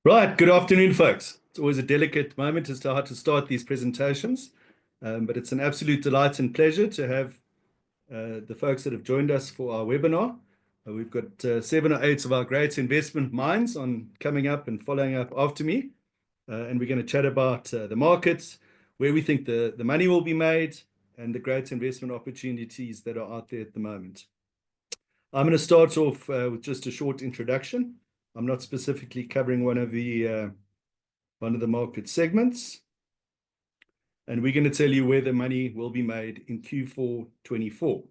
Right, good afternoon, folks. It's always a delicate moment as to how to start these presentations, but it's an absolute delight and pleasure to have the folks that have joined us for our webinar. We've got 7 or 8 of our great investment minds on coming up and following up after me, and we're going to chat about the markets, where we think the money will be made, and the great investment opportunities that are out there at the moment. I'm going to start off with just a short introduction. I'm not specifically covering one of the market segments, and we're going to tell you where the money will be made in Q4 24.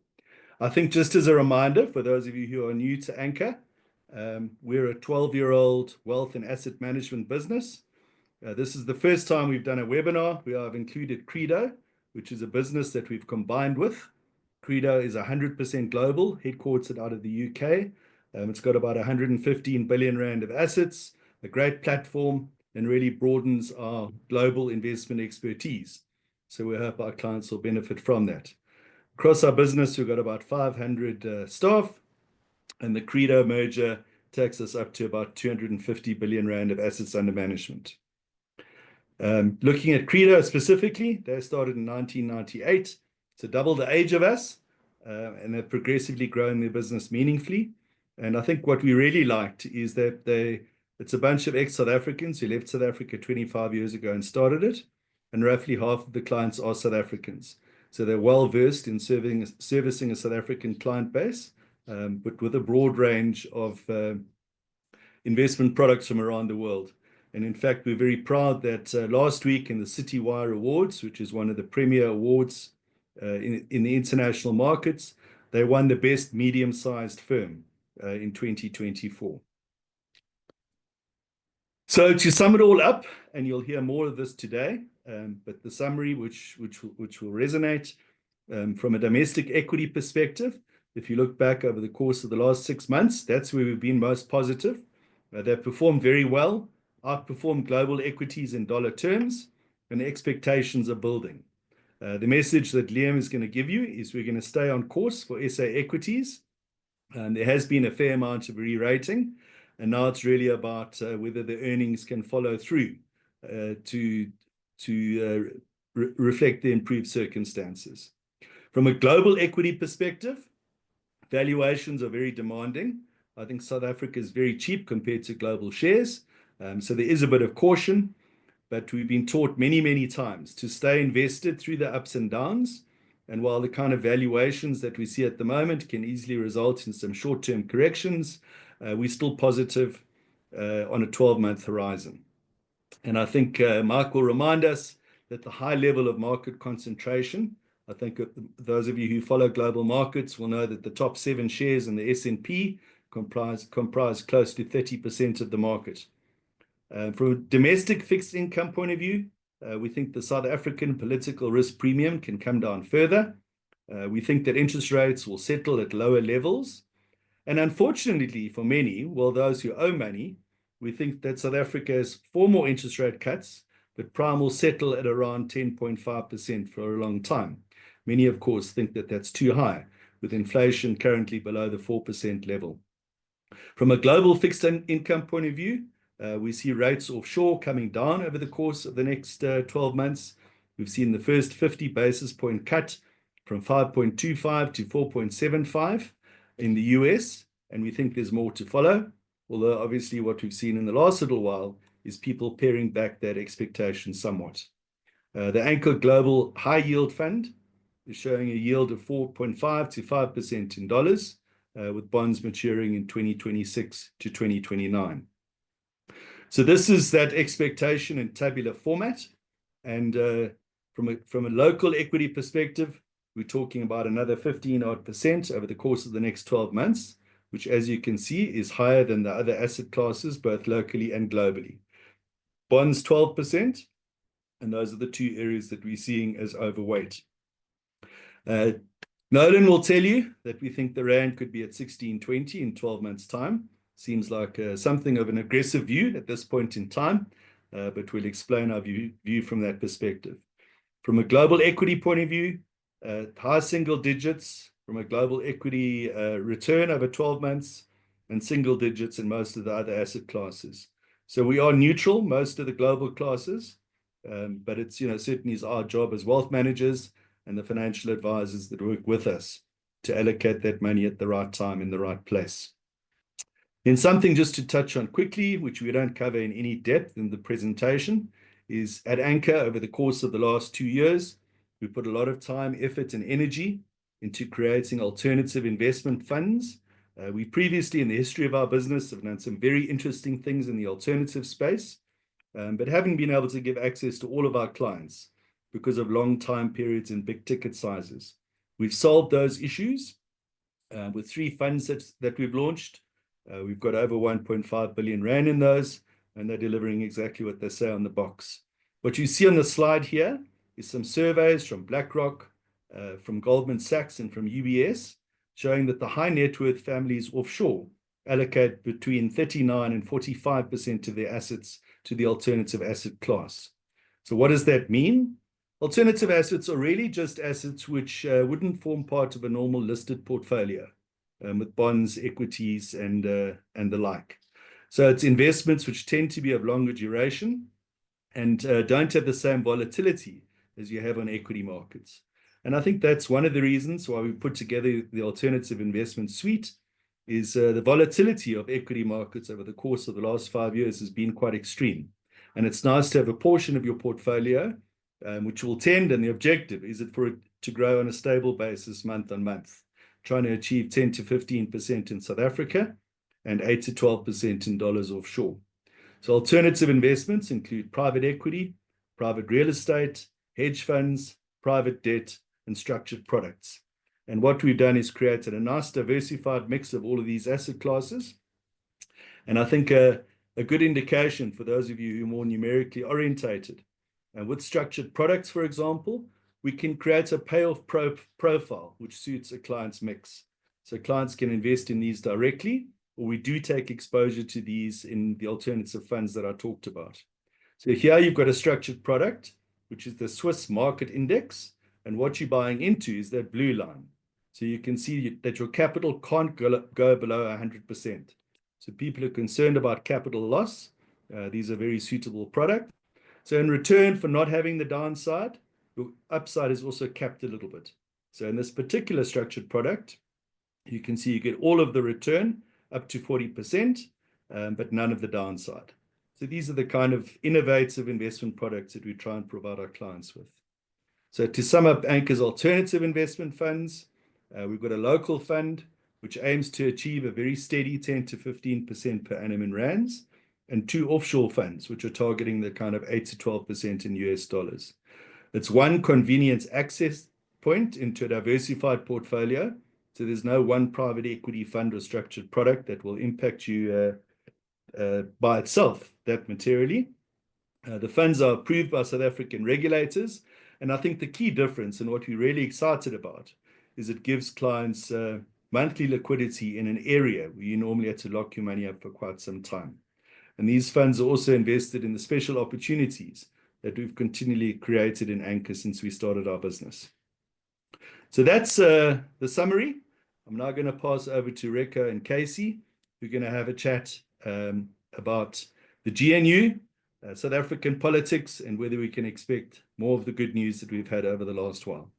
I think just as a reminder, for those of you who are new to Anchor, we're a 12-year-old wealth and asset management business. This is the first time we've done a webinar. We have included Credo, which is a business that we've combined with. Credo is 100% global, headquartered out of the UK. It's got about 115 billion rand of assets, a great platform, and really broadens our global investment expertise. So we hope our clients will benefit from that. Across our business, we've got about 500 staff, and the Credo merger takes us up to about 250 billion rand of assets under management. Looking at Credo specifically, they started in 1998, so double the age of us, and they've progressively grown their business meaningfully. And I think what we really liked is that it's a bunch of ex-South Africans who left South Africa 25 years ago and started it, and roughly half of the clients are South Africans. So they're well versed in servicing a South African client base, but with a broad range of investment products from around the world. And in fact, we're very proud that last week in the Citywire Awards, which is one of the premier awards in the international markets, they won the best medium-sized firm in 2024. So to sum it all up, and you'll hear more of this today, but the summary which will resonate from a domestic equity perspective, if you look back over the course of the last 6 months, that's where we've been most positive. They've performed very well, outperformed global equities in dollar terms, and the expectations are building. The message that Liam is going to give you is we're going to stay on course for SA equities. There has been a fair amount of re-rating, and now it's really about whether the earnings can follow through to reflect the improved circumstances. From a global equity perspective, valuations are very demanding. I think South Africa is very cheap compared to global shares. So there is a bit of caution, but we've been taught many, many times to stay invested through the ups and downs. And while the kind of valuations that we see at the moment can easily result in some short-term corrections, we're still positive on a 12-month horizon. And I think Mike will remind us that the high level of market concentration, I think those of you who follow global markets will know that the top 7 shares in the S&P comprise close to 30% of the market. From a domestic fixed income point of view, we think the South African political risk premium can come down further. We think that interest rates will settle at lower levels. And unfortunately for many, well, those who owe money, we think that South Africa has 4 more interest rate cuts, but prime will settle at around 10.5% for a long time. Many, of course, think that that's too high, with inflation currently below the 4% level. From a global fixed income point of view, we see rates offshore coming down over the course of the next 12 months. We've seen the first 50 basis point cut from 5.25 to 4.75 in the US, and we think there's more to follow. Although obviously what we've seen in the last little while is people paring back that expectation somewhat. The Anchor Global High Yield Fund is showing a yield of 4.5 to 5% in dollars, with bonds maturing in 2026 to 2029. So this is that expectation in tabular format. And from a local equity perspective, we're talking about another 15% over the course of the next 12 months, which, as you can see, is higher than the other asset classes, both locally and globally. Bonds 12%, and those are the 2 areas that we're seeing as overweight. Nolan will tell you that we think the Rand could be at 16.20 in 12 months' time. Seems like something of an aggressive view at this point in time, but we'll explain our view from that perspective. From a global equity point of view, high single digits from a global equity return over 12 months, and single digits in most of the other asset classes. So we are neutral, most of the global classes, but it's, certainly is our job as wealth managers and the financial advisors that work with us to allocate that money at the right time in the right place. Then something just to touch on quickly, which we don't cover in any depth in the presentation, is at Anchor over the course of the last 2 years, we put a lot of time, effort, and energy into creating alternative investment funds. We previously, in the history of our business, have done some very interesting things in the alternative space, but haven't been able to give access to all of our clients because of long time periods and big ticket sizes. We've solved those issues with 3 funds that we've launched. We've got over 1.5 billion rand in those, and they're delivering exactly what they say on the box. What you see on the slide here is some surveys from BlackRock, from Goldman Sachs, and from UBS, showing that the high net worth families offshore allocate between 39 and 45% of their assets to the alternative asset class. So what does that mean? Alternative assets are really just assets which wouldn't form part of a normal listed portfolio, with bonds, equities, and the like. So it's investments which tend to be of longer duration and don't have the same volatility as you have on equity markets. And I think that's one of the reasons why we put together the alternative investment suite, is the volatility of equity markets over the course of the last 5 years has been quite extreme. And it's nice to have a portion of your portfolio which will tend, and the objective is for it to grow on a stable basis month on month, trying to achieve 10 to 15% in South Africa and 8 to 12% in dollars offshore. So alternative investments include private equity, private real estate, hedge funds, private debt, and structured products. And what we've done is created a nice diversified mix of all of these asset classes. And I think a good indication for those of you who are more numerically orientated, and with structured products, for example, we can create a payoff profile which suits a client's mix. So clients can invest in these directly, or we do take exposure to these in the alternative funds that I talked about. So here you've got a structured product, which is the Swiss market index. And what you're buying into is that blue line. So you can see that your capital can't go below 100%. So people are concerned about capital loss. These are very suitable products. So in return for not having the downside, your upside is also capped a little bit. So in this particular structured product, you can see you get all of the return up to 40%, but none of the downside. So these are the kind of innovative investment products that we try and provide our clients with. So to sum up Anchor's alternative investment funds, we've got a local fund which aims to achieve a very steady 10 to 15% per annum in rands, and 2 offshore funds which are targeting the kind of 8 to 12% in US dollars. It's one convenience access point into a diversified portfolio. So there's no one private equity fund or structured product that will impact you by itself that materially. The funds are approved by South African regulators. And I think the key difference and what we're really excited about is it gives clients monthly liquidity in an area where you normally have to lock your money up for quite some time. And these funds are also invested in the special opportunities that we've continually created in Anchor since we started our business. So that's the summary. I'm now going to pass over to Reko and Casey, who are going to have a chat about the GNU, South African politics, and whether we can expect more of the good news that we've had over the last while.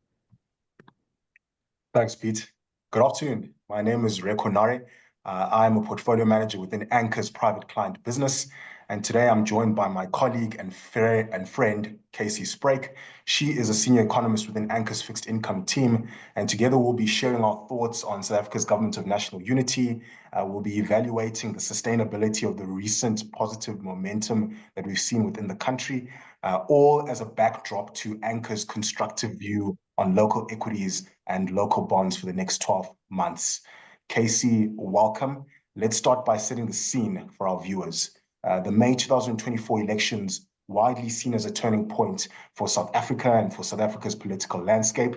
Thanks, Pete. Good afternoon. My name is Reko Nare. I'm a portfolio manager within Anchor's private client business. And today I'm joined by my colleague and friend, Casey Sprake. She is a senior economist within Anchor's fixed income team. And together we'll be sharing our thoughts on South Africa's government of national unity. We'll be evaluating the sustainability of the recent positive momentum that we've seen within the country, all as a backdrop to Anchor's constructive view on local equities and local bonds for the next 12 months. Casey, welcome. Let's start by setting the scene for our viewers. The May 2024 elections, widely seen as a turning point for South Africa and for South Africa's political landscape.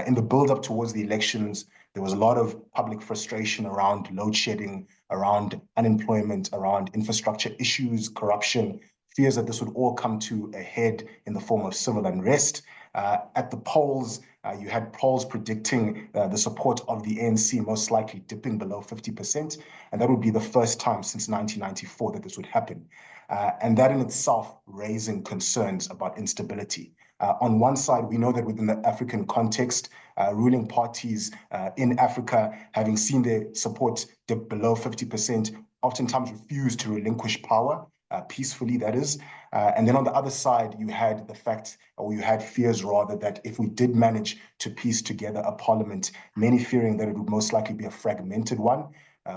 In the build-up towards the elections, there was a lot of public frustration around load shedding, around unemployment, around infrastructure issues, corruption, fears that this would all come to a head in the form of civil unrest. At the polls, you had polls predicting the support of the ANC most likely dipping below 50%, and that would be the first time since 1994 that this would happen. and that in itself raising concerns about instability. On one side, we know that within the African context, ruling parties in Africa, having seen their support dip below 50%, oftentimes refuse to relinquish power, peacefully, that is. And then on the other side, you had the fact, or you had fears rather, that if we did manage to piece together a parliament, many fearing that it would most likely be a fragmented one,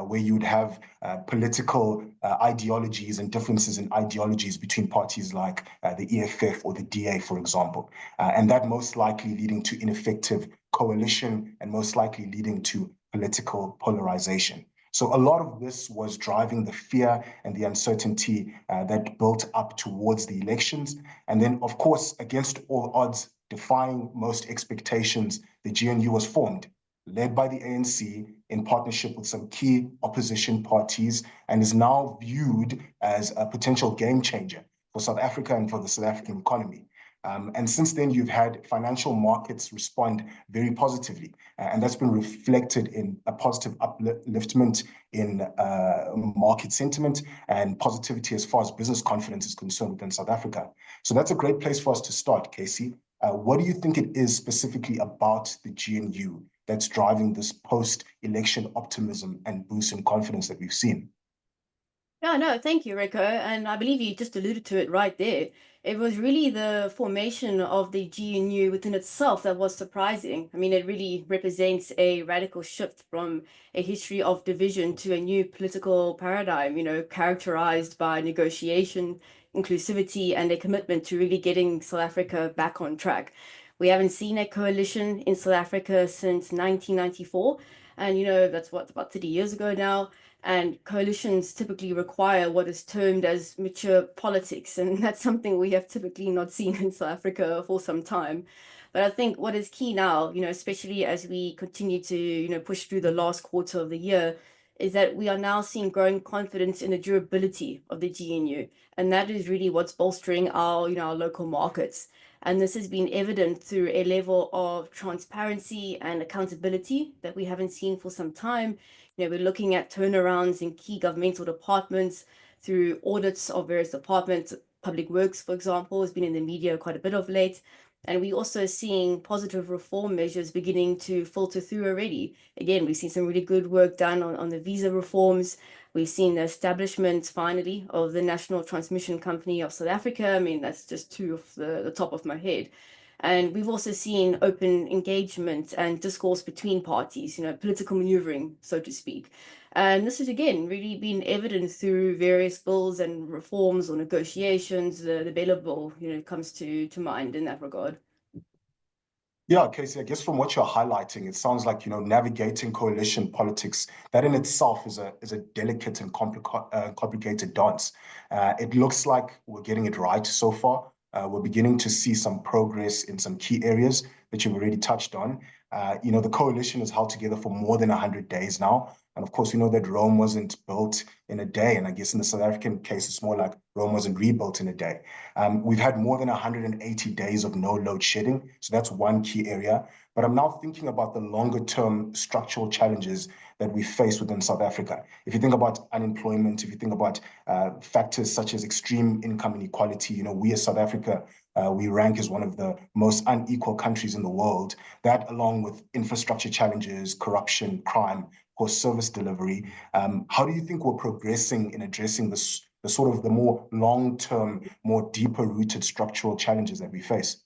where you would have political ideologies and differences in ideologies between parties like the EFF or the DA, for example. And that most likely leading to ineffective coalition and most likely leading to political polarization. So a lot of this was driving the fear and the uncertainty that built up towards the elections. And then, of course, against all odds, defying most expectations, the GNU was formed, led by the ANC in partnership with some key opposition parties, and is now viewed as a potential game changer for South Africa and for the South African economy. And since then, you've had financial markets respond very positively, and that's been reflected in a positive upliftment in market sentiment and positivity as far as business confidence is concerned within South Africa. So that's a great place for us to start, Casey. What do you think it is specifically about the GNU that's driving this post-election optimism and boost in confidence that we've seen? Yeah, no, thank you, Reko. And I believe you just alluded to it right there. It was really the formation of the GNU within itself that was surprising. I mean, it really represents a radical shift from a history of division to a new political paradigm, characterized by negotiation, inclusivity, and a commitment to really getting South Africa back on track. We haven't seen a coalition in South Africa since 1994. And, that's about 30 years ago now. And coalitions typically require what is termed as mature politics, and that's something we have typically not seen in South Africa for some time. But I think what is key now, especially as we continue to, push through the last quarter of the year, is that we are now seeing growing confidence in the durability of the GNU. And that is really what's bolstering our local markets. And this has been evident through a level of transparency and accountability that we haven't seen for some time. We're looking at turnarounds in key governmental departments through audits of various departments. Public Works, for example, has been in the media quite a bit of late. And we're also seeing positive reform measures beginning to filter through already. Again, we've seen some really good work done on the visa reforms. We've seen the establishment, finally, of the National Transmission Company of South Africa. I mean, that's just two of the top of my head. And we've also seen open engagement and discourse between parties, political maneuvering, so to speak. And this has, again, really been evident through various bills and reforms or negotiations. The Bella Bill, comes to mind in that regard. Yeah, Casey, I guess from what you're highlighting, it sounds like, navigating coalition politics, that in itself is a delicate and complicated dance. It looks like we're getting it right so far. We're beginning to see some progress in some key areas that you've already touched on. The coalition is held together for more than 100 days now. And of course, we know that Rome wasn't built in a day. And I guess in the South African case, it's more like Rome wasn't rebuilt in a day. We've had more than 180 days of no load shedding. So that's one key area. But I'm now thinking about the longer term structural challenges that we face within South Africa. If you think about unemployment, if you think about factors such as extreme income inequality, we as South Africa, we rank as one of the most unequal countries in the world. That, along with infrastructure challenges, corruption, crime, or service delivery, how do you think we're progressing in addressing the sort of the more long-term, more deeper-rooted structural challenges that we face?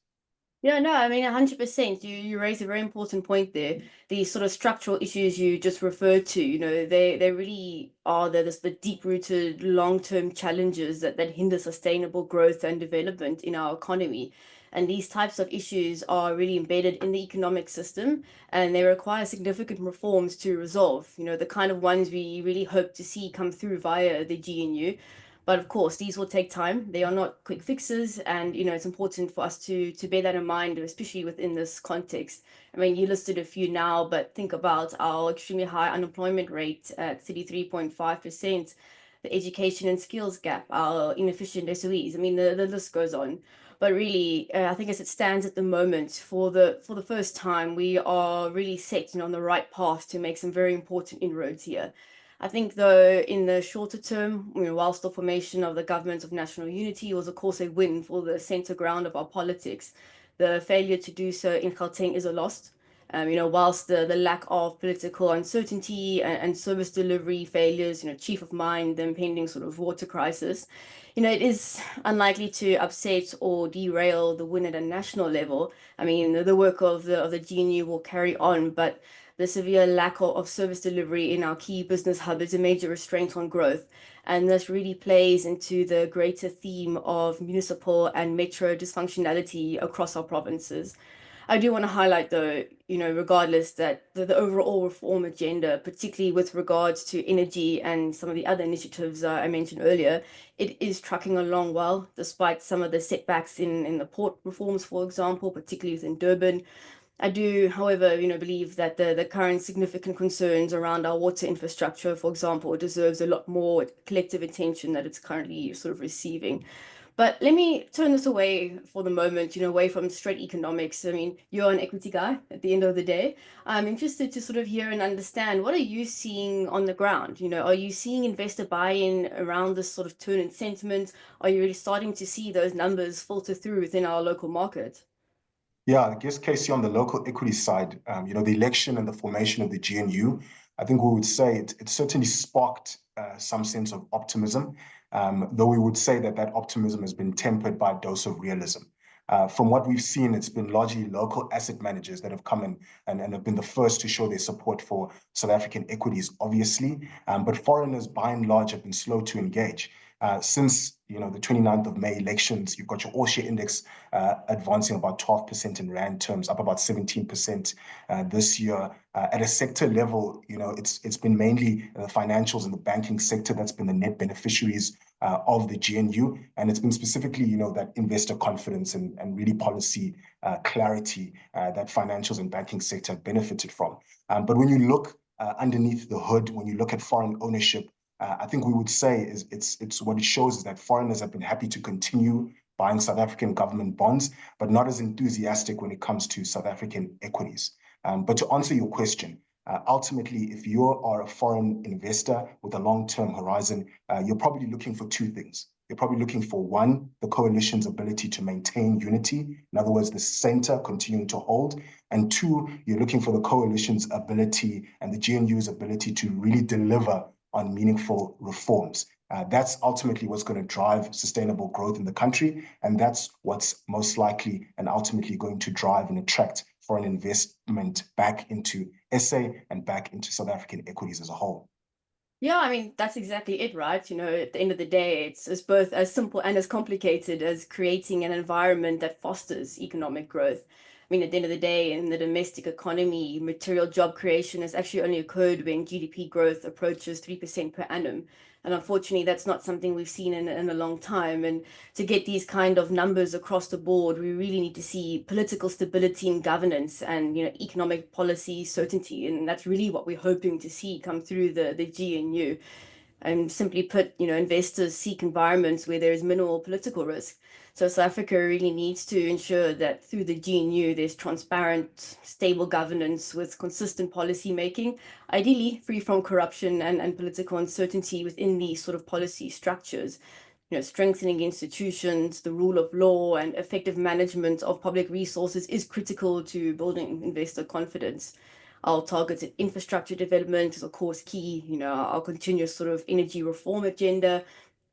Yeah, no, I mean, 100%. You raise a very important point there. These sort of structural issues you just referred to, they really are the deep-rooted long-term challenges that hinder sustainable growth and development in our economy. And these types of issues are really embedded in the economic system, and they require significant reforms to resolve, the kind of ones we really hope to see come through via the GNU. But of course, these will take time. They are not quick fixes. And, it's important for us to bear that in mind, especially within this context. I mean, you listed a few now, but think about our extremely high unemployment rate at 33.5%, the education and skills gap, our inefficient SOEs. I mean, the list goes on. But really, I think as it stands at the moment, for the first time, we are really set on the right path to make some very important inroads here. I think, though, in the shorter term, whilst the formation of the government of national unity was, of course, a win for the center ground of our politics, the failure to do so in Gauteng is a loss. Whilst the lack of political uncertainty and service delivery failures, chief of mind, the impending sort of water crisis, it is unlikely to upset or derail the win at a national level. I mean, the work of the GNU will carry on, but the severe lack of service delivery in our key business hub is a major restraint on growth. And this really plays into the greater theme of municipal and metro dysfunctionality across our provinces. I do want to highlight, though, regardless, that the overall reform agenda, particularly with regards to energy and some of the other initiatives I mentioned earlier, it is trucking along well, despite some of the setbacks in the port reforms, for example, particularly within Durban. I do, however, believe that the current significant concerns around our water infrastructure, for example, deserves a lot more collective attention that it's currently sort of receiving. But let me turn this away for the moment, away from straight economics. I mean, you're an equity guy at the end of the day. I'm interested to sort of hear and understand, what are you seeing on the ground? Are you seeing investor buy-in around this sort of turn in sentiment? Are you really starting to see those numbers filter through within our local market? Yeah, I guess, Casey, on the local equity side, the election and the formation of the GNU, I think we would say it certainly sparked some sense of optimism, though we would say that optimism has been tempered by a dose of realism. From what we've seen, it's been largely local asset managers that have come in and have been the first to show their support for South African equities, obviously. But foreigners, by and large, have been slow to engage. Since the 29th of May elections, you've got your all-share index advancing about 12% in rand terms, up about 17% this year. At a sector level, it's been mainly the financials and the banking sector that's been the net beneficiaries of the GNU, and it's been specifically, that investor confidence and really policy clarity that financials and banking sector have benefited from. But when you look underneath the hood, when you look at foreign ownership, I think we would say it's what it shows is that foreigners have been happy to continue buying South African government bonds, but not as enthusiastic when it comes to South African equities. But to answer your question, ultimately, if you are a foreign investor with a long-term horizon, you're probably looking for two things. You're probably looking for, one, the coalition's ability to maintain unity, in other words, the center continuing to hold, and two, you're looking for the coalition's ability and the GNU's ability to really deliver on meaningful reforms. That's ultimately what's going to drive sustainable growth in the country, and that's what's most likely and ultimately going to drive and attract foreign investment back into SA and back into South African equities as a whole. Yeah, I mean, that's exactly it, right? At the end of the day, it's both as simple and as complicated as creating an environment that fosters economic growth. I mean, at the end of the day, in the domestic economy, material job creation has actually only occurred when GDP growth approaches 3% per annum. And unfortunately, that's not something we've seen in a long time. And to get these kind of numbers across the board, we really need to see political stability and governance and, economic policy certainty. And that's really what we're hoping to see come through the GNU. And simply put, investors seek environments where there is minimal political risk. So South Africa really needs to ensure that through the GNU, there's transparent, stable governance with consistent policy making, ideally free from corruption and political uncertainty within these sort of policy structures. Strengthening institutions, the rule of law, and effective management of public resources is critical to building investor confidence. Our targeted infrastructure development is, of course, key. Our continuous sort of energy reform agenda,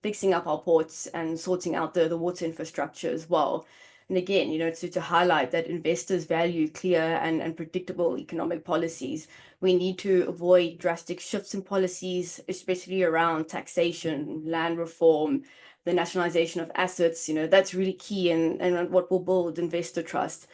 fixing up our ports and sorting out the water infrastructure as well. And again, to highlight that investors value clear and predictable economic policies. We need to avoid drastic shifts in policies, especially around taxation, land reform, the nationalization of assets. That's really key and what will build investor trust.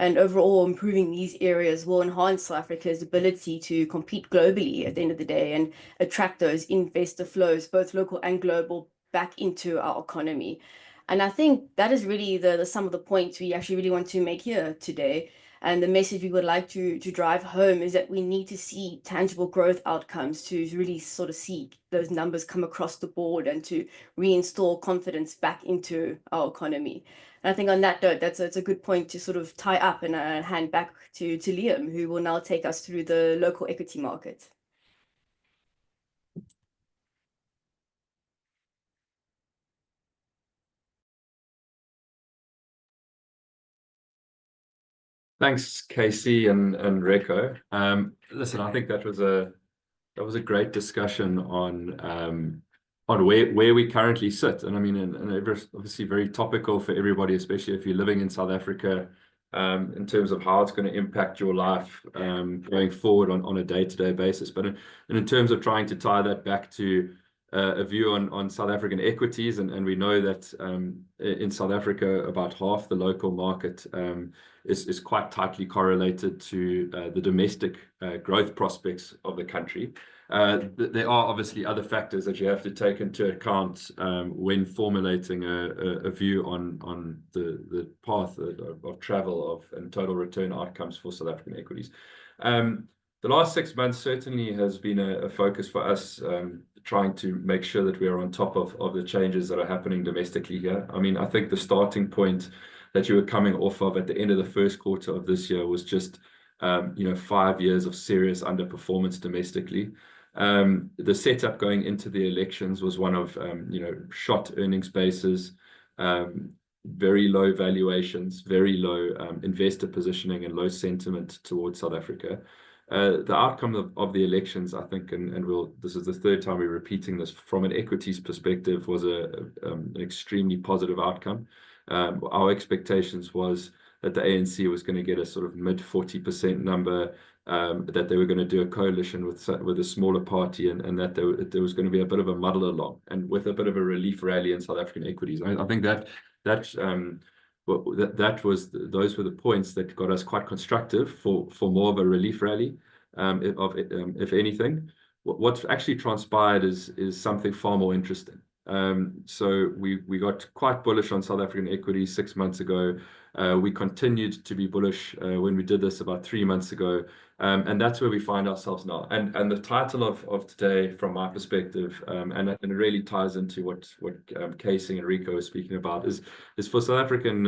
And overall, improving these areas will enhance South Africa's ability to compete globally at the end of the day and attract those investor flows, both local and global, back into our economy. And I think that is really the sum of the points we actually really want to make here today. And the message we would like to drive home is that we need to see tangible growth outcomes to really sort of see those numbers come across the board and to reinstall confidence back into our economy. And I think on that note, that's a good point to sort of tie up and hand back to Liam, who will now take us through the local equity market. Thanks, Casey and Reko. Listen, I think that was a great discussion on where we currently sit, and I mean, and obviously very topical for everybody, especially if you're living in South Africa, in terms of how it's going to impact your life going forward on a day-to-day basis. But in terms of trying to tie that back to a view on South African equities, and we know that in South Africa about half the local market is quite tightly correlated to the domestic growth prospects of the country. There are obviously other factors that you have to take into account when formulating a view on the path of travel and total return outcomes for South African equities. The last 6 months certainly has been a focus for us, trying to make sure that we are on top of the changes that are happening domestically here. I mean, I think the starting point that you were coming off of at the end of the first quarter of this year was just 5 years of serious underperformance domestically. The setup going into the elections was one of shot earnings bases, very low valuations, very low investor positioning, and low sentiment towards South Africa. The outcome of the elections, I think, and this is the third time we're repeating this, from an equities perspective, was an extremely positive outcome. Our expectations was that the ANC was going to get a sort of mid 40% number, that they were going to do a coalition with a smaller party, and that there was going to be a bit of a muddle along, and with a bit of a relief rally in South African equities. I think those were the points that got us quite constructive for more of a relief rally, if anything. What's actually transpired is something far more interesting. So we got quite bullish on South African equities 6 months ago. We continued to be bullish when we did this about 3 months ago, and that's where we find ourselves now. And the title of today, from my perspective, and it really ties into what Casey and Reko are speaking about, is for South African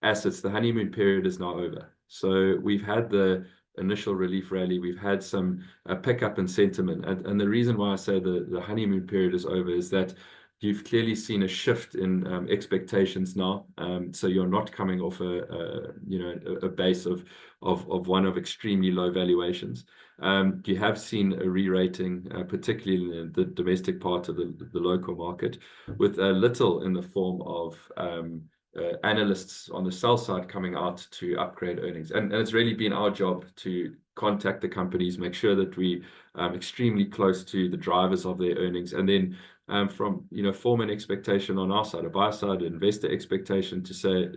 assets, the honeymoon period is now over. So we've had the initial relief rally, we've had some pickup in sentiment, and the reason why I say the honeymoon period is over is that you've clearly seen a shift in expectations now. So you're not coming off a base of one of extremely low valuations. You have seen a re-rating, particularly in the domestic part of the local market, with little in the form of analysts on the sell side coming out to upgrade earnings. And it's really been our job to contact the companies, make sure that we extremely close to the drivers of their earnings, and then form an expectation on our side, a buy side, investor expectation, to say,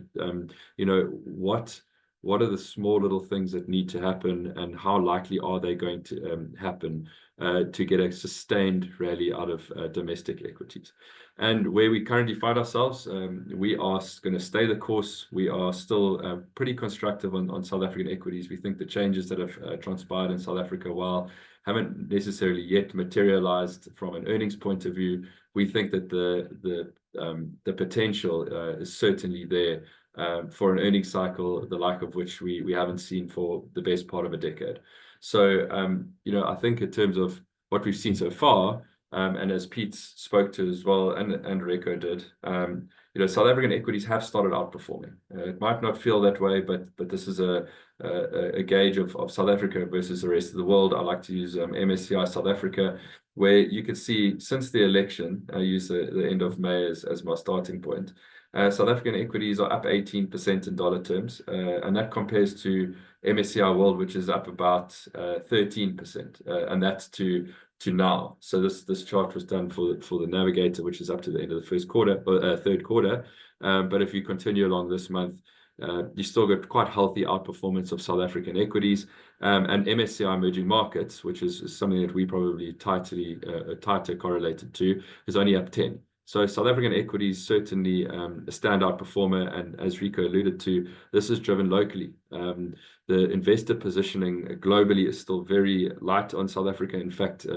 what are the small little things that need to happen, and how likely are they going to happen to get a sustained rally out of domestic equities. And where we currently find ourselves, we are going to stay the course. We are still pretty constructive on South African equities. We think the changes that have transpired in South Africa, while haven't necessarily yet materialized from an earnings point of view, we think that the potential is certainly there for an earnings cycle, the like of which we haven't seen for the best part of a decade. So, I think in terms of what we've seen so far, and as Pete spoke to as well, and Reko did, South African equities have started outperforming. It might not feel that way, but this is a gauge of South Africa versus the rest of the world. I like to use MSCI South Africa, where you can see since the election, I use the end of May as my starting point, South African equities are up 18% in dollar terms, and that compares to MSCI World, which is up about 13%, and that's to now. So this chart was done for the Navigator, which is up to the end of the first quarter, or third quarter. But if you continue along this month, you still got quite healthy outperformance of South African equities, and MSCI emerging markets, which is something that we probably tighter correlated to, is only up 10. So South African equities certainly a standout performer, and as Reko alluded to, this is driven locally. The investor positioning globally is still very light on South Africa. In fact,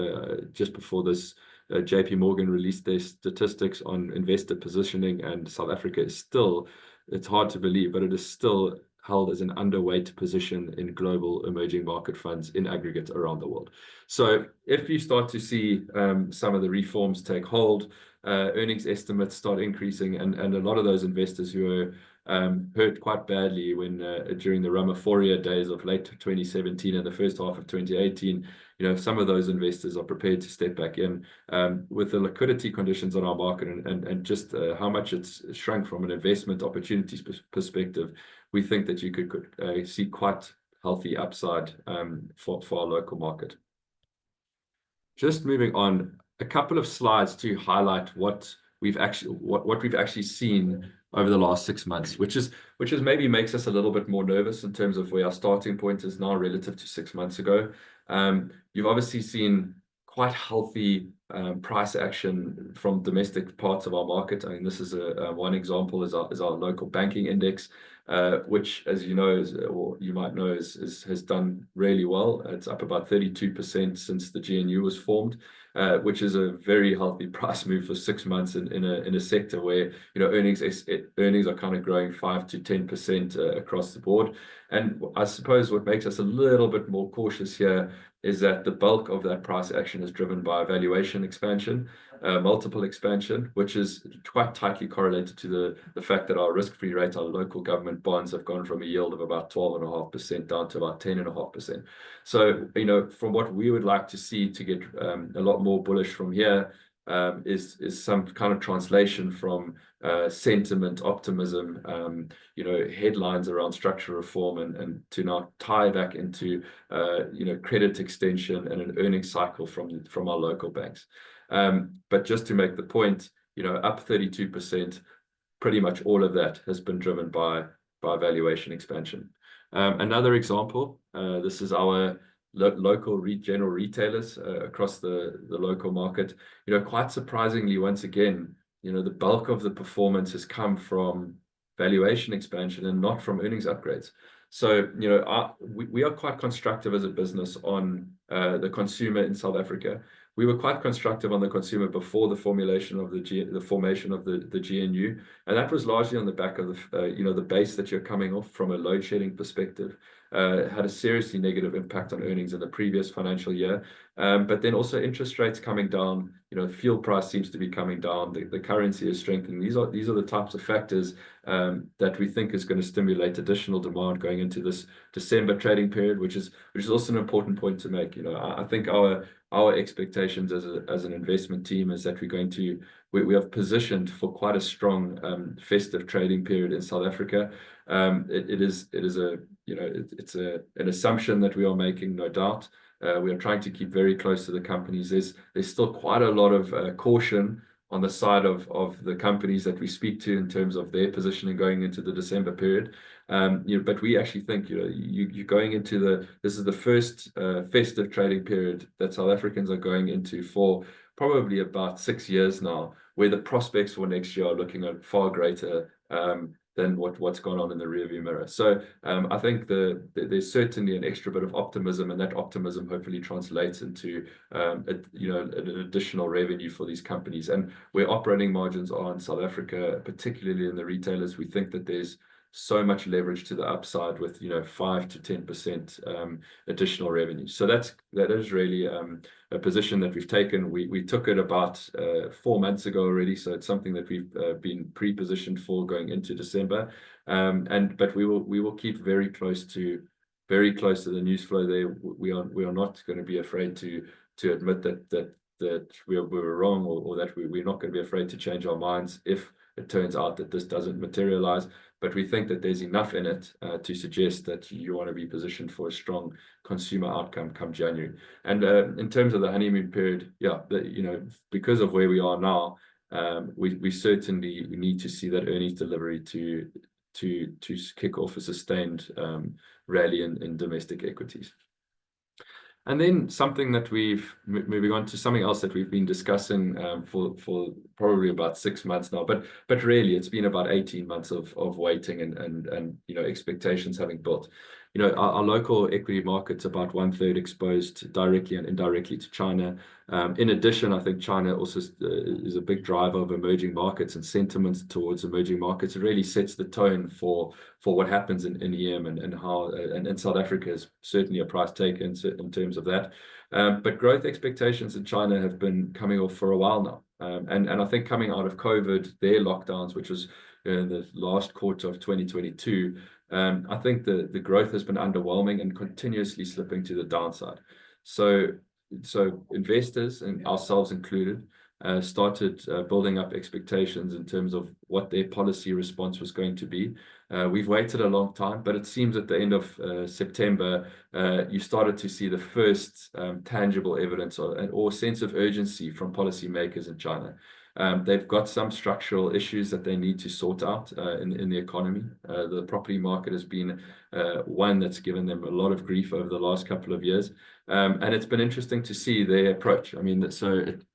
just before this, JP Morgan released their statistics on investor positioning, and South Africa is still, it's hard to believe, but it is still held as an underweight position in global emerging market funds in aggregate around the world. So if you start to see some of the reforms take hold, earnings estimates start increasing, and a lot of those investors who are hurt quite badly when during the Ramaphoria days of late 2017 and the first half of 2018. Some of those investors are prepared to step back in with the liquidity conditions on our market and just how much it's shrunk from an investment opportunities perspective. We think that you could see quite healthy upside for our local market. Just moving on, a couple of slides to highlight what we've actually seen over the last 6 months, which is maybe makes us a little bit more nervous in terms of where our starting point is now relative to 6 months ago. You've obviously seen quite healthy price action from domestic parts of our market. I mean, this is one example is our local banking index, which, as you know, or you might know, has done really well. It's up about 32% since the GNU was formed, which is a very healthy price move for 6 months in a sector where earnings are kind of growing 5 to 10% across the board. And I suppose what makes us a little bit more cautious here is that the bulk of that price action is driven by valuation expansion, multiple expansion, which is quite tightly correlated to the fact that our risk-free rate, our local government bonds, have gone from a yield of about 12.5% down to about 10.5%. So, from what we would like to see to get a lot more bullish from here is some kind of translation from sentiment, optimism, headlines around structural reform and to now tie back into credit extension and an earnings cycle from our local banks. But just to make the point, up 32%, pretty much all of that has been driven by valuation expansion. Another example, this is our local general retailers across the local market. Quite surprisingly, once again, the bulk of the performance has come from valuation expansion and not from earnings upgrades. So, we are quite constructive as a business on the consumer in South Africa. We were quite constructive on the consumer before the formation of the GNU, and that was largely on the back of the base that you're coming off from a load shedding perspective. Had a seriously negative impact on earnings in the previous financial year. But then also interest rates coming down, fuel price seems to be coming down, the currency is strengthening. These are the types of factors that we think is going to stimulate additional demand going into this December trading period, which is also an important point to make. I think our expectations as an investment team is that we have positioned for quite a strong festive trading period in South Africa. It's an assumption that we are making, no doubt. We are trying to keep very close to the companies. There's still quite a lot of caution on the side of the companies that we speak to in terms of their positioning going into the December period. But we actually think you're going into this is the first festive trading period that South Africans are going into for probably about 6 years now, where the prospects for next year are looking at far greater than what's gone on in the rearview mirror. So I think there's certainly an extra bit of optimism, and that optimism hopefully translates into an additional revenue for these companies. And where operating margins are in South Africa, particularly in the retailers, we think that there's so much leverage to the upside with 5 to 10% additional revenue. So that is really a position that we've taken. We took it about 4 months ago already, so it's something that we've been pre-positioned for going into December. But we will keep very close to the news flow there. We are not going to be afraid to admit that we were wrong, or that we're not going to be afraid to change our minds if it turns out that this doesn't materialize. But we think that there's enough in it to suggest that you want to be positioned for a strong consumer outcome come January. And in terms of the honeymoon period, because of where we are now, we certainly need to see that earnings delivery to kick off a sustained rally in domestic equities. And then something that moving on to something else that we've been discussing for probably about 6 months now, but really it's been about 18 months of waiting and expectations having built. Our local equity market's about 1/3 exposed directly and indirectly to China. In addition, I think China also is a big driver of emerging markets and sentiments towards emerging markets. It really sets the tone for what happens in EM and how and South Africa is certainly a price taker in terms of that. But growth expectations in China have been coming off for a while now. And I think coming out of COVID, their lockdowns, which was in the last quarter of 2022, I think the growth has been underwhelming and continuously slipping to the downside. So investors, and ourselves included, started building up expectations in terms of what their policy response was going to be. We've waited a long time, but it seems at the end of September, you started to see the first tangible evidence or sense of urgency from policymakers in China. They've got some structural issues that they need to sort out in the economy. The property market has been one that's given them a lot of grief over the last couple of years. And it's been interesting to see their approach. I mean,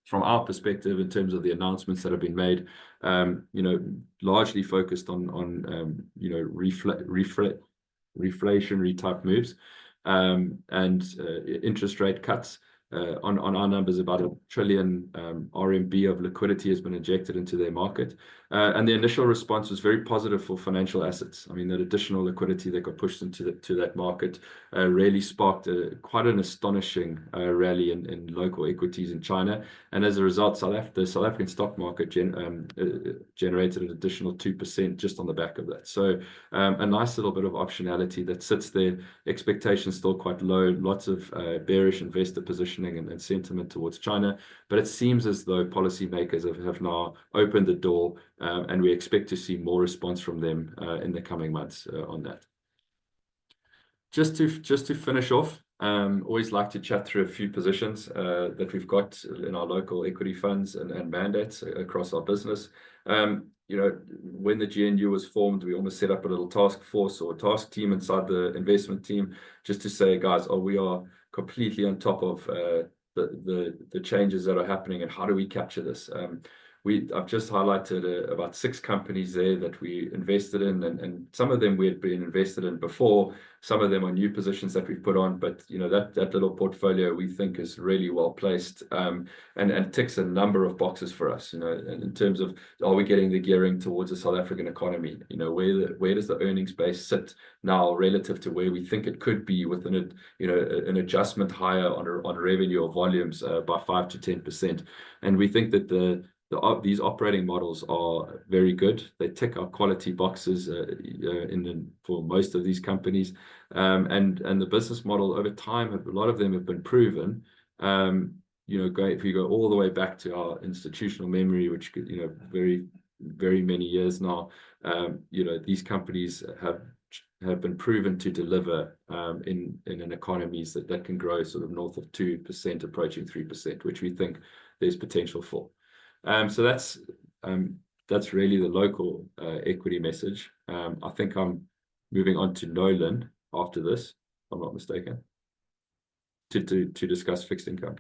from our perspective, in terms of the announcements that have been made, largely focused on reflationary type moves and interest rate cuts. On our numbers, about 1 trillion RMB of liquidity has been injected into their market. And the initial response was very positive for financial assets. I mean, that additional liquidity that got pushed into that market really sparked quite an astonishing rally in local equities in China. And as a result, the South African stock market generated an additional 2% just on the back of that. So a nice little bit of optionality that sits there. Expectations still quite low, lots of bearish investor positioning and sentiment towards China. But it seems as though policymakers have now opened the door, and we expect to see more response from them in the coming months on that. Just to finish off, always like to chat through a few positions that we've got in our local equity funds and mandates across our business. When the GNU was formed, we almost set up a little task force or task team inside the investment team just to say, guys, we are completely on top of the changes that are happening, and how do we capture this? I've just highlighted about 6 companies there that we invested in, and some of them we had been invested in before. Some of them are new positions that we've put on, but that little portfolio we think is really well placed, and ticks a number of boxes for us. In terms of, are we getting the gearing towards the South African economy? Where does the earnings base sit now relative to where we think it could be within an adjustment higher on revenue or volumes by 5 to 10%? And we think that these operating models are very good. They tick our quality boxes for most of these companies, and the business model over time, a lot of them have been proven. If you go all the way back to our institutional memory, which very, very many years now, these companies have been proven to deliver in an economies that can grow sort of north of 2%, approaching 3%, which we think there's potential for. So that's really the local equity message. I think I'm moving on to Nolan after this, if I'm not mistaken, to discuss fixed income.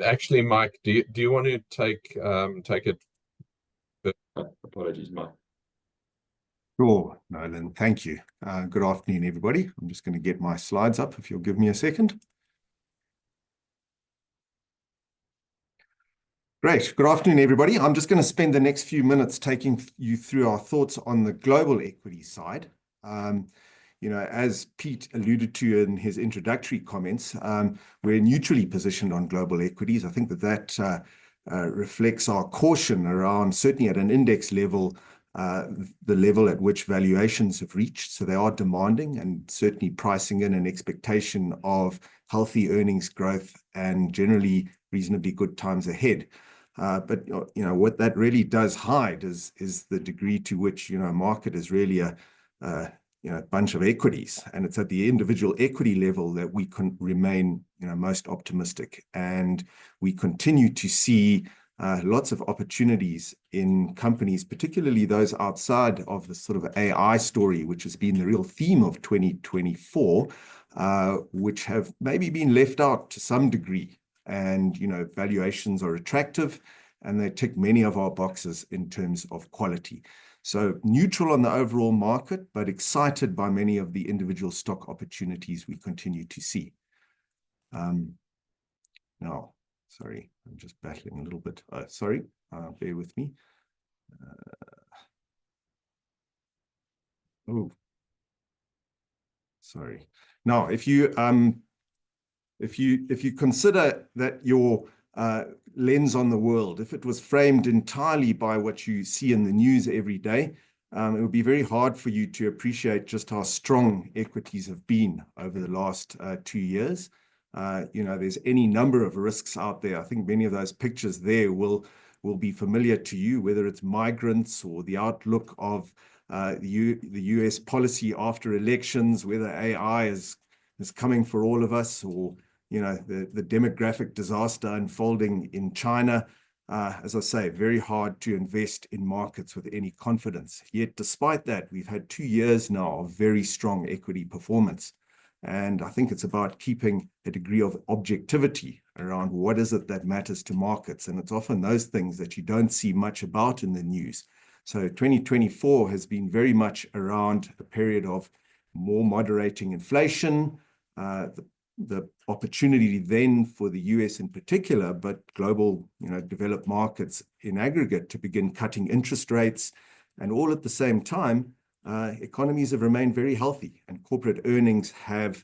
Actually, Mike, do you want to take it? Apologies, Mike. Sure, Nolan, thank you. Good afternoon, everybody. I'm just going to get my slides up, if you'll give me a second. Great. Good afternoon, everybody. I'm just going to spend the next few minutes taking you through our thoughts on the global equity side. As Pete alluded to in his introductory comments, we're neutrally positioned on global equities. I think that reflects our caution around, certainly at an index level, the level at which valuations have reached. So they are demanding and certainly pricing in an expectation of healthy earnings growth and generally reasonably good times ahead. But what that really does hide is the degree to which a market is really a bunch of equities, and it's at the individual equity level that we can remain most optimistic, and we continue to see lots of opportunities in companies, particularly those outside of the sort of AI story, which has been the real theme of 2024, which have maybe been left out to some degree. And valuations are attractive, and they tick many of our boxes in terms of quality. So neutral on the overall market, but excited by many of the individual stock opportunities we continue to see. Now, sorry, I'm just battling a little bit. Sorry, bear with me. Sorry. Now, if you consider that your lens on the world, if it was framed entirely by what you see in the news every day, it would be very hard for you to appreciate just how strong equities have been over the last 2 years. There's any number of risks out there. I think many of those pictures there will be familiar to you, whether it's migrants or the outlook of the US policy after elections, whether AI is coming for all of us, or the demographic disaster unfolding in China. As I say, very hard to invest in markets with any confidence. Yet, despite that, we've had 2 years now of very strong equity performance. And I think it's about keeping a degree of objectivity around what is it that matters to markets. And it's often those things that you don't see much about in the news. So 2024 has been very much around a period of more moderating inflation, the opportunity then for the US in particular, but global, developed markets in aggregate, to begin cutting interest rates. And all at the same time, economies have remained very healthy, and corporate earnings have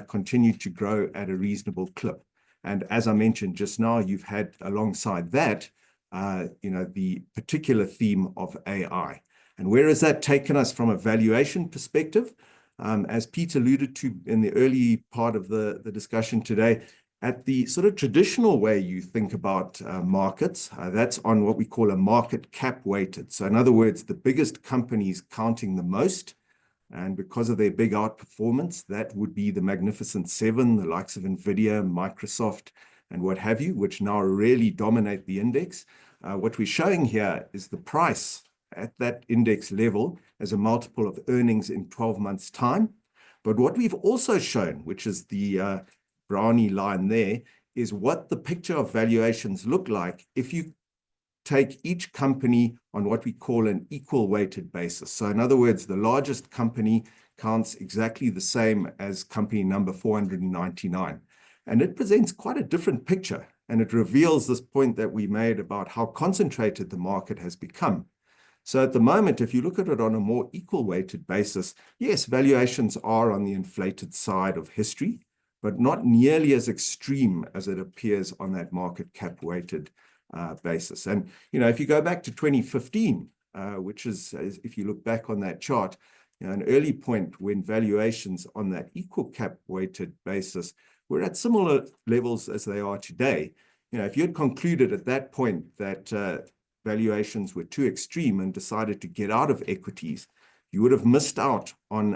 continued to grow at a reasonable clip. And as I mentioned just now, you've had alongside that, the particular theme of AI. And where has that taken us from a valuation perspective? As Pete alluded to in the early part of the discussion today, at the sort of traditional way you think about markets, that's on what we call a market cap weighted. So in other words, the biggest companies counting the most, and because of their big outperformance, that would be the Magnificent Seven, the likes of NVIDIA, Microsoft, and what have you, which now really dominate the index. What we're showing here is the price at that index level as a multiple of earnings in 12 months' time. But what we've also shown, which is the brownie line there, is what the picture of valuations look like if you take each company on what we call an equal weighted basis. So in other words, the largest company counts exactly the same as company number 499. And it presents quite a different picture. And it reveals this point that we made about how concentrated the market has become. So at the moment, if you look at it on a more equal weighted basis, yes, valuations are on the inflated side of history, but not nearly as extreme as it appears on that market cap weighted basis. And, if you go back to 2015, which is, if you look back on that chart, an early point when valuations on that equal cap weighted basis were at similar levels as they are today. If you had concluded at that point that valuations were too extreme and decided to get out of equities, you would have missed out on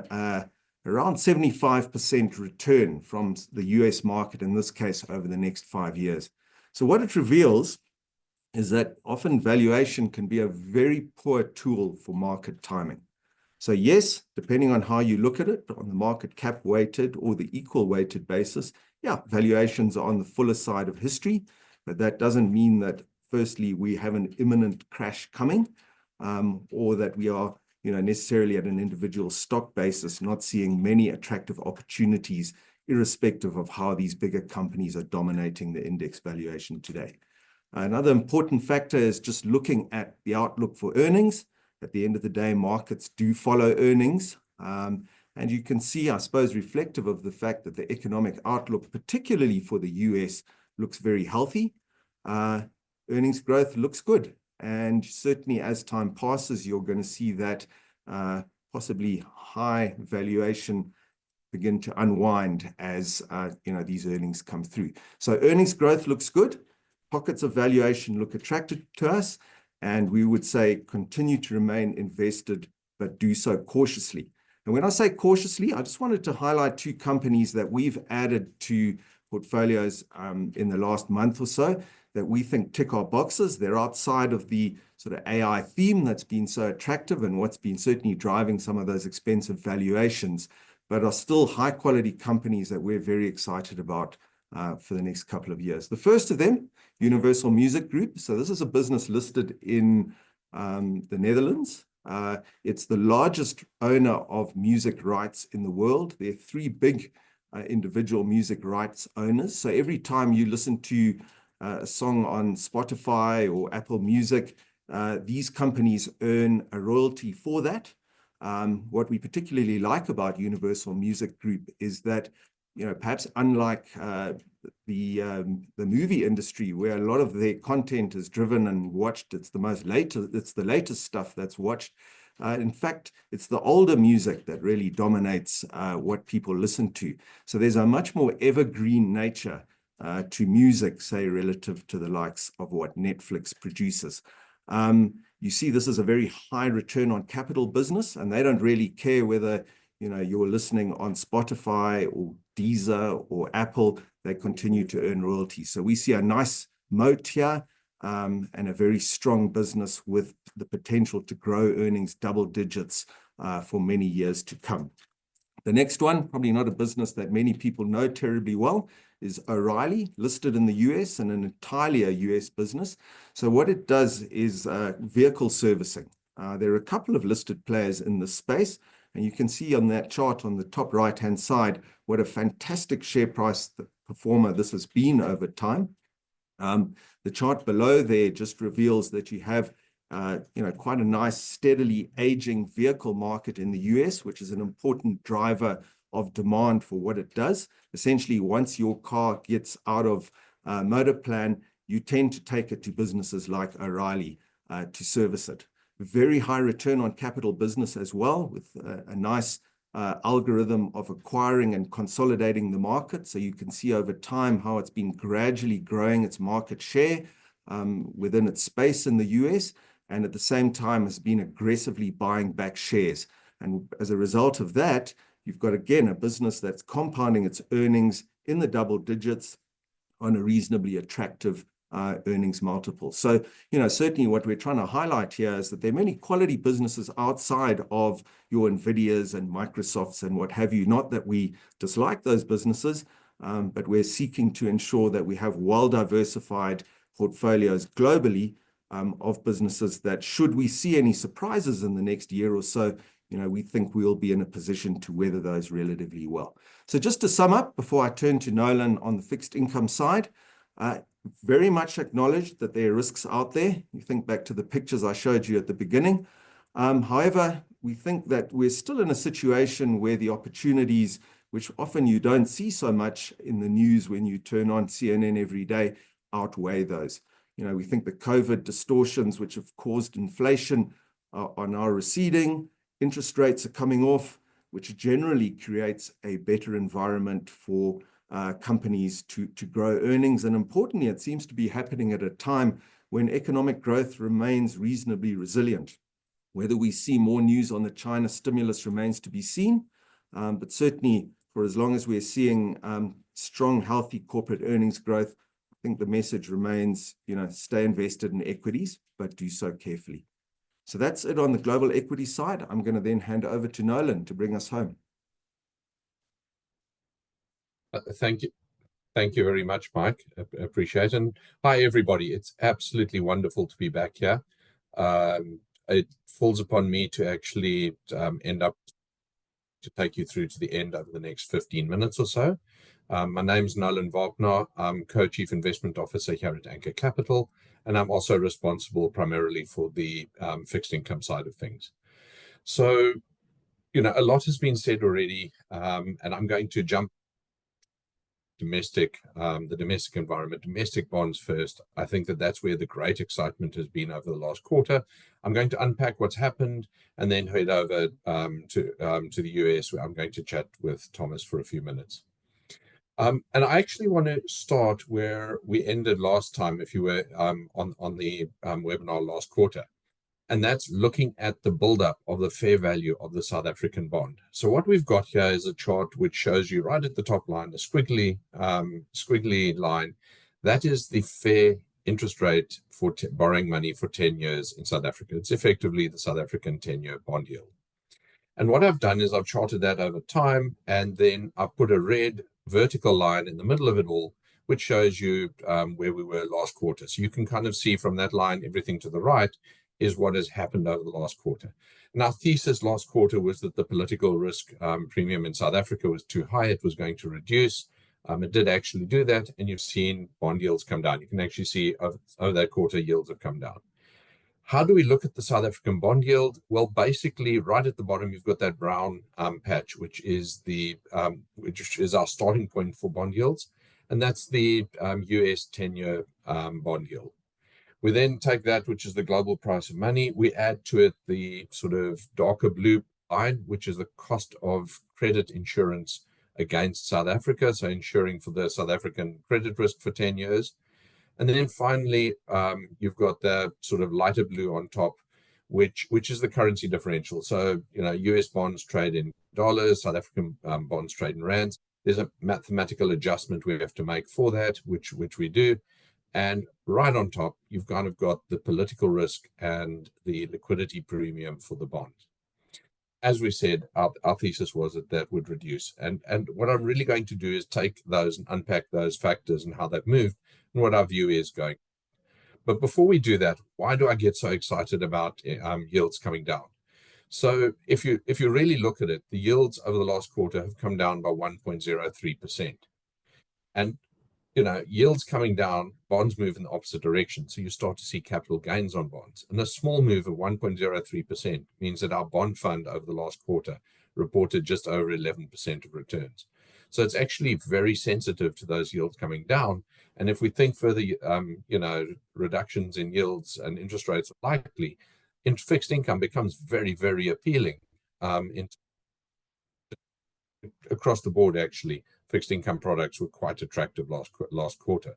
around 75% return from the US market, in this case, over the next 5 years. So what it reveals is that often valuation can be a very poor tool for market timing. So yes, depending on how you look at it, on the market cap weighted or the equal weighted basis, yeah, valuations are on the fuller side of history, but that doesn't mean that firstly, we have an imminent crash coming, or that we are, necessarily at an individual stock basis, not seeing many attractive opportunities, irrespective of how these bigger companies are dominating the index valuation today. Another important factor is just looking at the outlook for earnings. At the end of the day, markets do follow earnings. And you can see, I suppose, reflective of the fact that the economic outlook, particularly for the US, looks very healthy. Earnings growth looks good. And certainly as time passes, you're going to see that possibly high valuation begin to unwind as these earnings come through. So earnings growth looks good. Pockets of valuation look attractive to us. And we would say continue to remain invested, but do so cautiously. And when I say cautiously, I just wanted to highlight 2 companies that we've added to portfolios in the last month or so, that we think tick our boxes. They're outside of the sort of AI theme that's been so attractive and what's been certainly driving some of those expensive valuations, but are still high quality companies that we're very excited about for the next couple of years. The first of them, Universal Music Group. So this is a business listed in the Netherlands. It's the largest owner of music rights in the world. There are 3 big individual music rights owners. So every time you listen to a song on Spotify or Apple Music, these companies earn a royalty for that. What we particularly like about Universal Music Group is that, perhaps unlike the movie industry, where a lot of their content is driven and watched. It's the latest stuff that's watched. In fact, it's the older music that really dominates what people listen to. So there's a much more evergreen nature to music, say, relative to the likes of what Netflix produces. You see, this is a very high return on capital business, and they don't really care whether you're listening on Spotify or Deezer or Apple. They continue to earn royalties. So we see a nice moat here, and a very strong business with the potential to grow earnings double digits for many years to come. The next one, probably not a business that many people know terribly well, is O'Reilly, listed in the US and an entirely a US business. So what it does is vehicle servicing. There are a couple of listed players in this space, and you can see on that chart on the top right-hand side what a fantastic share price performer this has been over time. The chart below there just reveals that you have quite a nice steadily aging vehicle market in the US, which is an important driver of demand for what it does. Essentially, once your car gets out of motor plan, you tend to take it to businesses like O'Reilly to service it. Very high return on capital business as well, with a nice algorithm of acquiring and consolidating the market. So you can see over time how it's been gradually growing its market share within its space in the US, and at the same time has been aggressively buying back shares. And as a result of that, you've got, again, a business that's compounding its earnings in the double digits on a reasonably attractive earnings multiple. So, certainly what we're trying to highlight here is that there are many quality businesses outside of your NVIDIAs and Microsofts and what have you. Not that we dislike those businesses, but we're seeking to ensure that we have well-diversified portfolios globally of businesses that, should we see any surprises in the next year or so, we think we'll be in a position to weather those relatively well. So just to sum up, before I turn to Nolan on the fixed income side, very much acknowledge that there are risks out there. You think back to the pictures I showed you at the beginning. However, we think that we're still in a situation where the opportunities, which often you don't see so much in the news when you turn on CNN every day, outweigh those. We think the COVID distortions, which have caused inflation, are now receding. Interest rates are coming off, which generally creates a better environment for companies to grow earnings. And importantly, it seems to be happening at a time when economic growth remains reasonably resilient. Whether we see more news on the China stimulus remains to be seen, but certainly for as long as we're seeing strong, healthy corporate earnings growth, I think the message remains, stay invested in equities, but do so carefully. So that's it on the global equity side. I'm going to then hand over to Nolan to bring us home. Thank you. Thank you very much, Mike. Appreciate it. And hi, everybody. It's absolutely wonderful to be back here. It falls upon me to actually end up to take you through to the end over the next 15 minutes or so. My name's Nolan Wapenaar. I'm Co-Chief Investment Officer here at Anchor Capital, and I'm also responsible primarily for the fixed income side of things. So, a lot has been said already, and I'm going to jump the domestic environment, domestic bonds first. I think that's where the great excitement has been over the last quarter. I'm going to unpack what's happened and then head over to the US, where I'm going to chat with Thomas for a few minutes. And I actually want to start where we ended last time, if you were on the webinar last quarter. And that's looking at the buildup of the fair value of the South African bond. So what we've got here is a chart which shows you right at the top line, the squiggly line. That is the fair interest rate for borrowing money for 10 years in South Africa. It's effectively the South African 10-year bond yield. And what I've done is I've charted that over time, and then I've put a red vertical line in the middle of it all, which shows you where we were last quarter. So you can kind of see from that line, everything to the right is what has happened over the last quarter. And our thesis last quarter was that the political risk premium in South Africa was too high. It was going to reduce. It did actually do that. And you've seen bond yields come down. You can actually see over that quarter, yields have come down. How do we look at the South African bond yield? Well, basically, right at the bottom, you've got that brown patch, which is our starting point for bond yields. and that's the US 10-year bond yield. We then take that, which is the global price of money. We add to it the sort of darker blue line, which is the cost of credit insurance against South Africa, so insuring for the South African credit risk for 10 years. And then finally, you've got the sort of lighter blue on top, which is the currency differential. So, US bonds trade in dollars, South African bonds trade in rands. There's a mathematical adjustment we have to make for that, which we do. And right on top, you've kind of got the political risk and the liquidity premium for the bond. As we said, our thesis was that would reduce. And what I'm really going to do is take those and unpack those factors and how they've moved and what our view is going. But before we do that, why do I get so excited about yields coming down? So if you really look at it, the yields over the last quarter have come down by 1.03%. And yields coming down, bonds move in the opposite direction. So you start to see capital gains on bonds. And a small move of 1.03% means that our bond fund over the last quarter reported just over 11% of returns. So it's actually very sensitive to those yields coming down. And if we think further, reductions in yields and interest rates are likely, fixed income becomes very, very appealing across the board, actually. Fixed income products were quite attractive last quarter.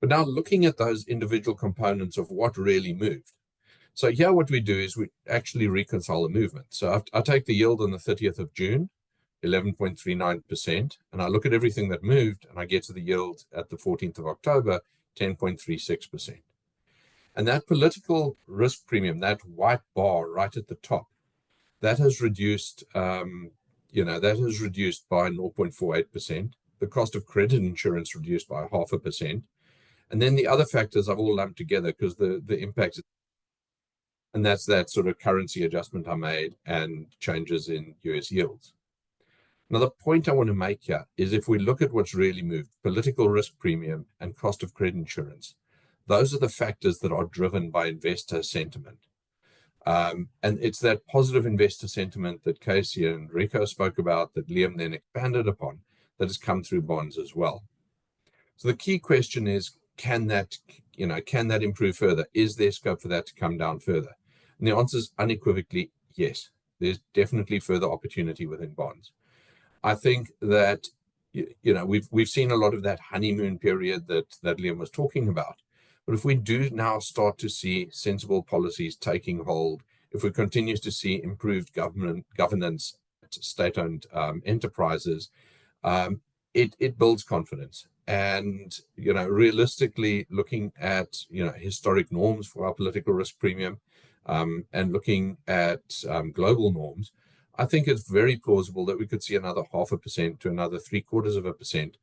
But now looking at those individual components of what really moved. So here what we do is we actually reconcile the movement. So I take the yield on the 30th of June, 11.39%, and I look at everything that moved, and I get to the yield at the 14th of October, 10.36%. And that political risk premium, that white bar right at the top, that has reduced that has reduced by 0.48%. The cost of credit insurance reduced by 0.5%. And then the other factors I've all lumped together because the impact, and that's that sort of currency adjustment I made and changes in US yields. Now, the point I want to make here is if we look at what's really moved, political risk premium and cost of credit insurance, those are the factors that are driven by investor sentiment. And it's that positive investor sentiment that Casey and Reko spoke about, that Liam then expanded upon, that has come through bonds as well. So the key question is, can that improve further? Is there scope for that to come down further? And the answer is unequivocally yes. There's definitely further opportunity within bonds. I think that we've seen a lot of that honeymoon period that Liam was talking about. But if we do now start to see sensible policies taking hold, if we continue to see improved governance at state-owned enterprises, it builds confidence. And realistically, looking at historic norms for our political risk premium, and looking at global norms, I think it's very plausible that we could see another 0.5% to another 0.75%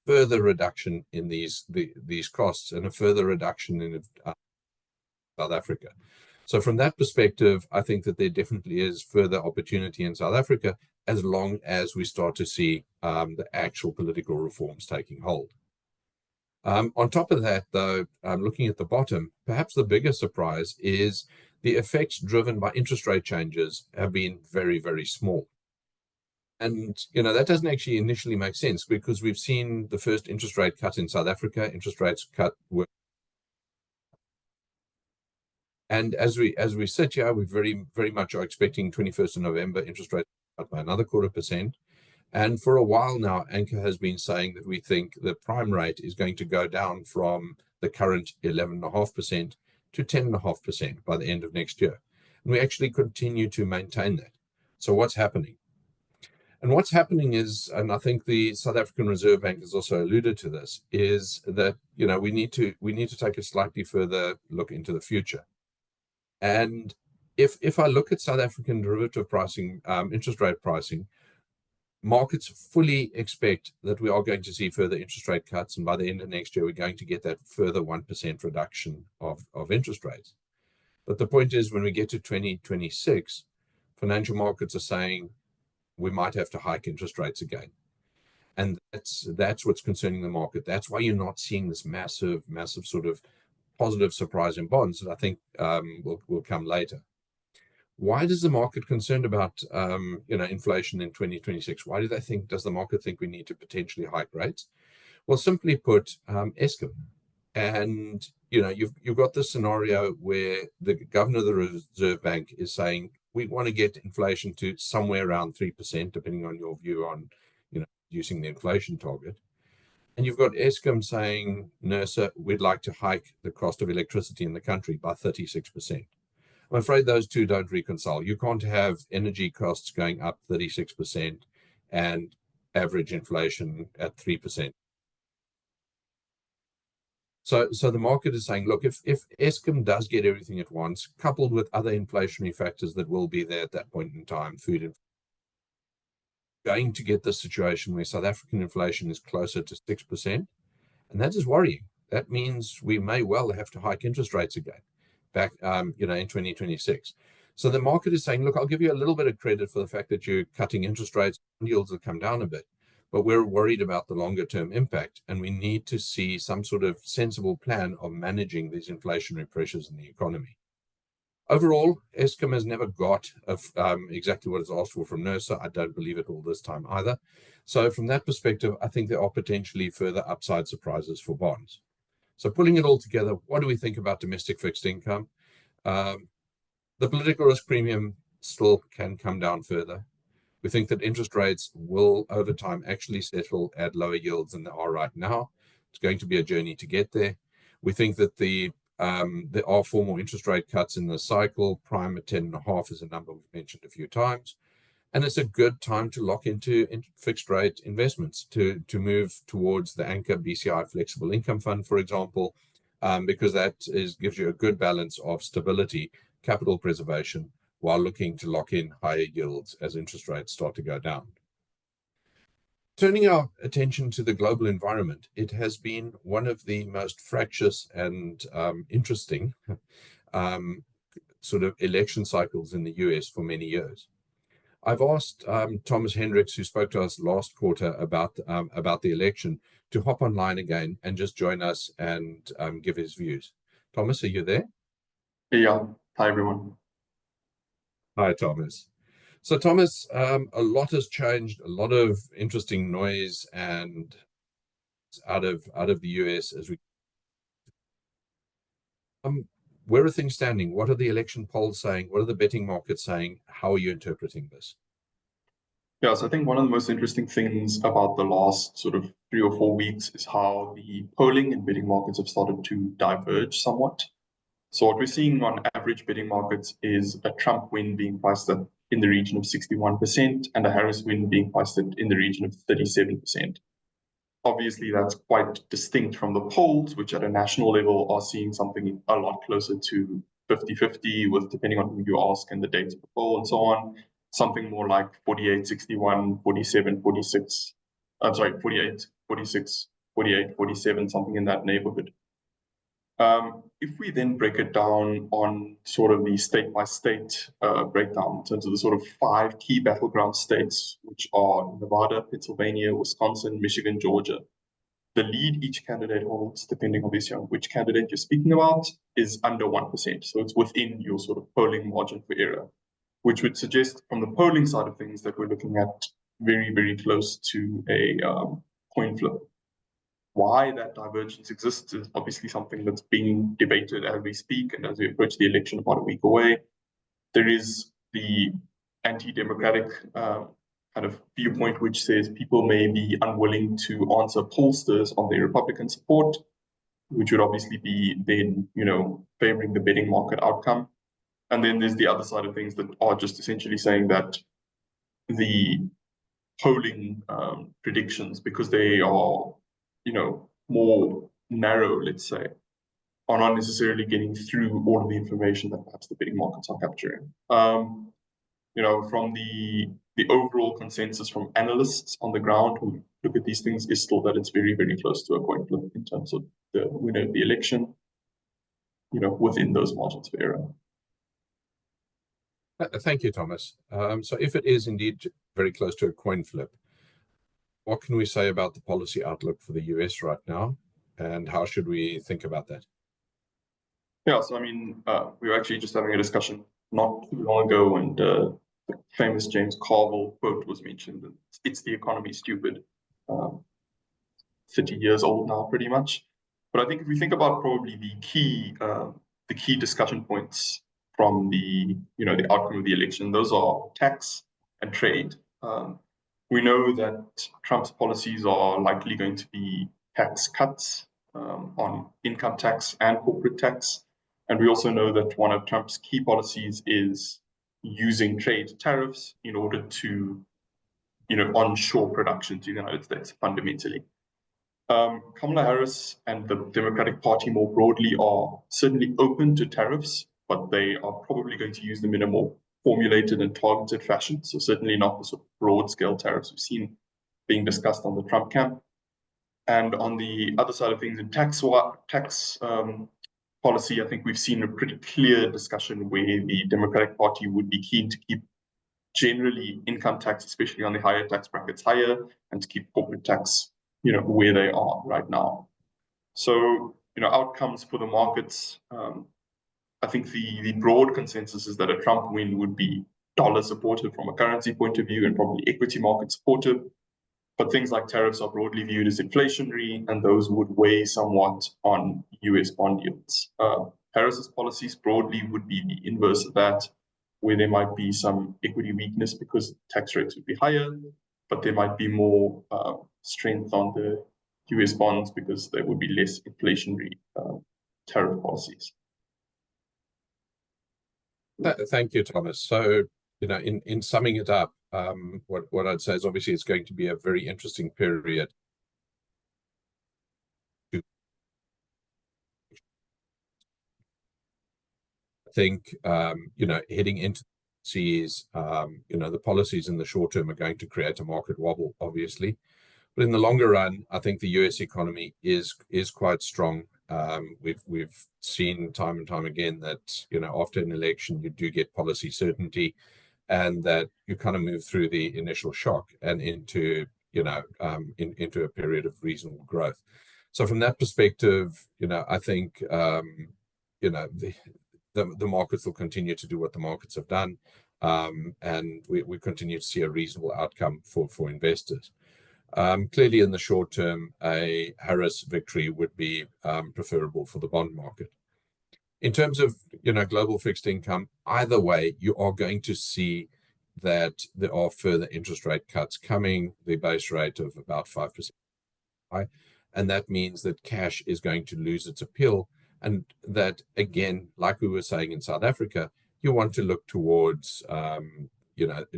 further reduction in these costs and a further reduction in South Africa. So from that perspective, I think that there definitely is further opportunity in South Africa as long as we start to see the actual political reforms taking hold. On top of that, though, looking at the bottom, perhaps the biggest surprise is the effects driven by interest rate changes have been very, very small. And, that doesn't actually initially make sense because we've seen the first interest rate cut in South Africa. Interest rates cut were. And as we sit here, we very, very much are expecting 21st of November interest rates cut by another 0.25%. And for a while now, Anchor has been saying that we think the prime rate is going to go down from the current 11.5% to 10.5% by the end of next year. And we actually continue to maintain that. So what's happening? And what's happening is, and I think the South African Reserve Bank has also alluded to this, is that we need to take a slightly further look into the future. And if I look at South African derivative pricing, interest rate pricing, markets fully expect that we are going to see further interest rate cuts, and by the end of next year, we're going to get that further 1% reduction of interest rates. But the point is, when we get to 2026, financial markets are saying we might have to hike interest rates again. And that's what's concerning the market. That's why you're not seeing this massive sort of positive surprise in bonds that I think will come later. Why does the market concerned about inflation in 2026? Why does the market think we need to potentially hike rates? Well, simply put, Eskom. And you've got this scenario where the governor of the Reserve Bank is saying we want to get inflation to somewhere around 3%, depending on your view on using the inflation target. And you've got Eskom saying, no, sir, we'd like to hike the cost of electricity in the country by 36%. I'm afraid those two don't reconcile. You can't have energy costs going up 36% and average inflation at 3%. So the market is saying, look, if Eskom does get everything at once, coupled with other inflationary factors that will be there at that point in time, food, going to get this situation where South African inflation is closer to 6%, and that is worrying. That means we may well have to hike interest rates again back, in 2026. So the market is saying, look, I'll give you a little bit of credit for the fact that you're cutting interest rates, yields will come down a bit, but we're worried about the longer term impact, and we need to see some sort of sensible plan of managing these inflationary pressures in the economy. Overall, Eskom has never got exactly what it's asked for from NERSA. I don't believe it all this time either. So from that perspective, I think there are potentially further upside surprises for bonds. So pulling it all together, what do we think about domestic fixed income? The political risk premium still can come down further. We think that interest rates will, over time, actually settle at lower yields than they are right now. It's going to be a journey to get there. We think that there are 4 more interest rate cuts in the cycle. Prime at 10.5 is a number we've mentioned a few times. And it's a good time to lock into fixed rate investments, to move towards the Anchor BCI Flexible Income Fund, for example, because that gives you a good balance of stability, capital preservation, while looking to lock in higher yields as interest rates start to go down. Turning our attention to the global environment, it has been one of the most fractious and interesting sort of election cycles in the US for many years. I've asked Thomas Hendricks, who spoke to us last quarter about the election, to hop online again and just join us and give his views. Thomas, are you there? Yeah. Hi, everyone. Hi, Thomas. So, Thomas, a lot has changed, a lot of interesting noise and out of the US as we. Where are things standing? What are the election polls saying? What are the betting markets saying? How are you interpreting this? Yeah, so I think one of the most interesting things about the last sort of 3 or 4 weeks is how the polling and betting markets have started to diverge somewhat. So what we're seeing on average betting markets is a Trump win being priced at in the region of 61% and a Harris win being priced at in the region of 37%. Obviously, that's quite distinct from the polls, which at a national level are seeing something a lot closer to 50-50, with, depending on who you ask and the dates of the poll and so on, something more like 48-61, 47-46, 48-46, 48-47, something in that neighborhood. If we then break it down on sort of the state-by-state breakdown in terms of the sort of 5 key battleground states, which are Nevada, Pennsylvania, Wisconsin, Michigan, Georgia, the lead each candidate holds, depending obviously on which candidate you're speaking about, is under 1%. So it's within your sort of polling margin for error, which would suggest from the polling side of things that we're looking at very, very close to a coin flip. Why that divergence exists is obviously something that's being debated as we speak and as we approach the election about a week away. There is the anti-democratic kind of viewpoint, which says people may be unwilling to answer pollsters on their Republican support, which would obviously be then, favoring the betting market outcome. And then there's the other side of things that are just essentially saying that the polling predictions, because they are more narrow, let's say, are not necessarily getting through all of the information that perhaps the betting markets are capturing. From the overall consensus from analysts on the ground who look at these things is still that it's very, very close to a coin flip in terms of the winner of the election, within those margins of error. Thank you, Thomas. So if it is indeed very close to a coin flip, what can we say about the policy outlook for the US right now, and how should we think about that? Yeah, so we were actually just having a discussion not too long ago, and the famous James Carville quote was mentioned, "It's the economy, stupid." 30 years old now, pretty much. But I think if we think about probably the key discussion points from the outcome of the election, those are tax and trade. We know that Trump's policies are likely going to be tax cuts on income tax and corporate tax. And we also know that one of Trump's key policies is using trade tariffs in order to, onshore production to the United States, fundamentally. Kamala Harris and the Democratic Party more broadly are certainly open to tariffs, but they are probably going to use them in a more formulated and targeted fashion. So certainly not the sort of broad-scale tariffs we've seen being discussed on the Trump camp. And on the other side of things, in tax policy, I think we've seen a pretty clear discussion where the Democratic Party would be keen to keep generally income tax, especially on the higher tax brackets, higher, and to keep corporate tax, where they are right now. So, outcomes for the markets, I think the broad consensus is that a Trump win would be dollar supportive from a currency point of view and probably equity market supportive. But things like tariffs are broadly viewed as inflationary, and those would weigh somewhat on US bond yields. Harris's policies broadly would be the inverse of that, where there might be some equity weakness because tax rates would be higher, but there might be more strength on the US bonds because there would be less inflationary tariff policies. Thank you, Thomas. So, in summing it up, what I'd say is obviously it's going to be a very interesting period. I think, heading into sees, the policies in the short term are going to create a market wobble, obviously. But in the longer run, I think the US economy is quite strong. We've seen time and time again that, after an election, you do get policy certainty, and that you kind of move through the initial shock and into a period of reasonable growth. So from that perspective, I think the markets will continue to do what the markets have done, and we continue to see a reasonable outcome for investors. Clearly, in the short term, a Harris victory would be preferable for the bond market. In terms of global fixed income, either way, you are going to see that there are further interest rate cuts coming, the base rate of about 5%. And that means that cash is going to lose its appeal. And that, again, like we were saying in South Africa, you want to look towards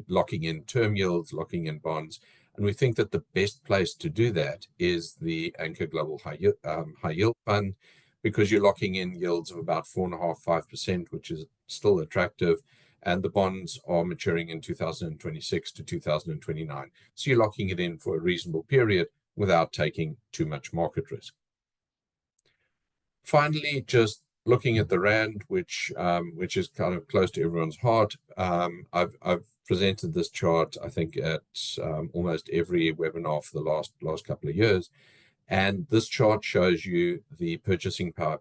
locking in term yields, locking in bonds. And we think that the best place to do that is the Anchor Global High Yield Fund, because you're locking in yields of about 4.5–5%, which is still attractive. And the bonds are maturing in 2026 to 2029. So you're locking it in for a reasonable period without taking too much market risk. Finally, just looking at the Rand, which is kind of close to everyone's heart. I've presented this chart, I think, at almost every webinar for the last couple of years. And this chart shows you the purchasing power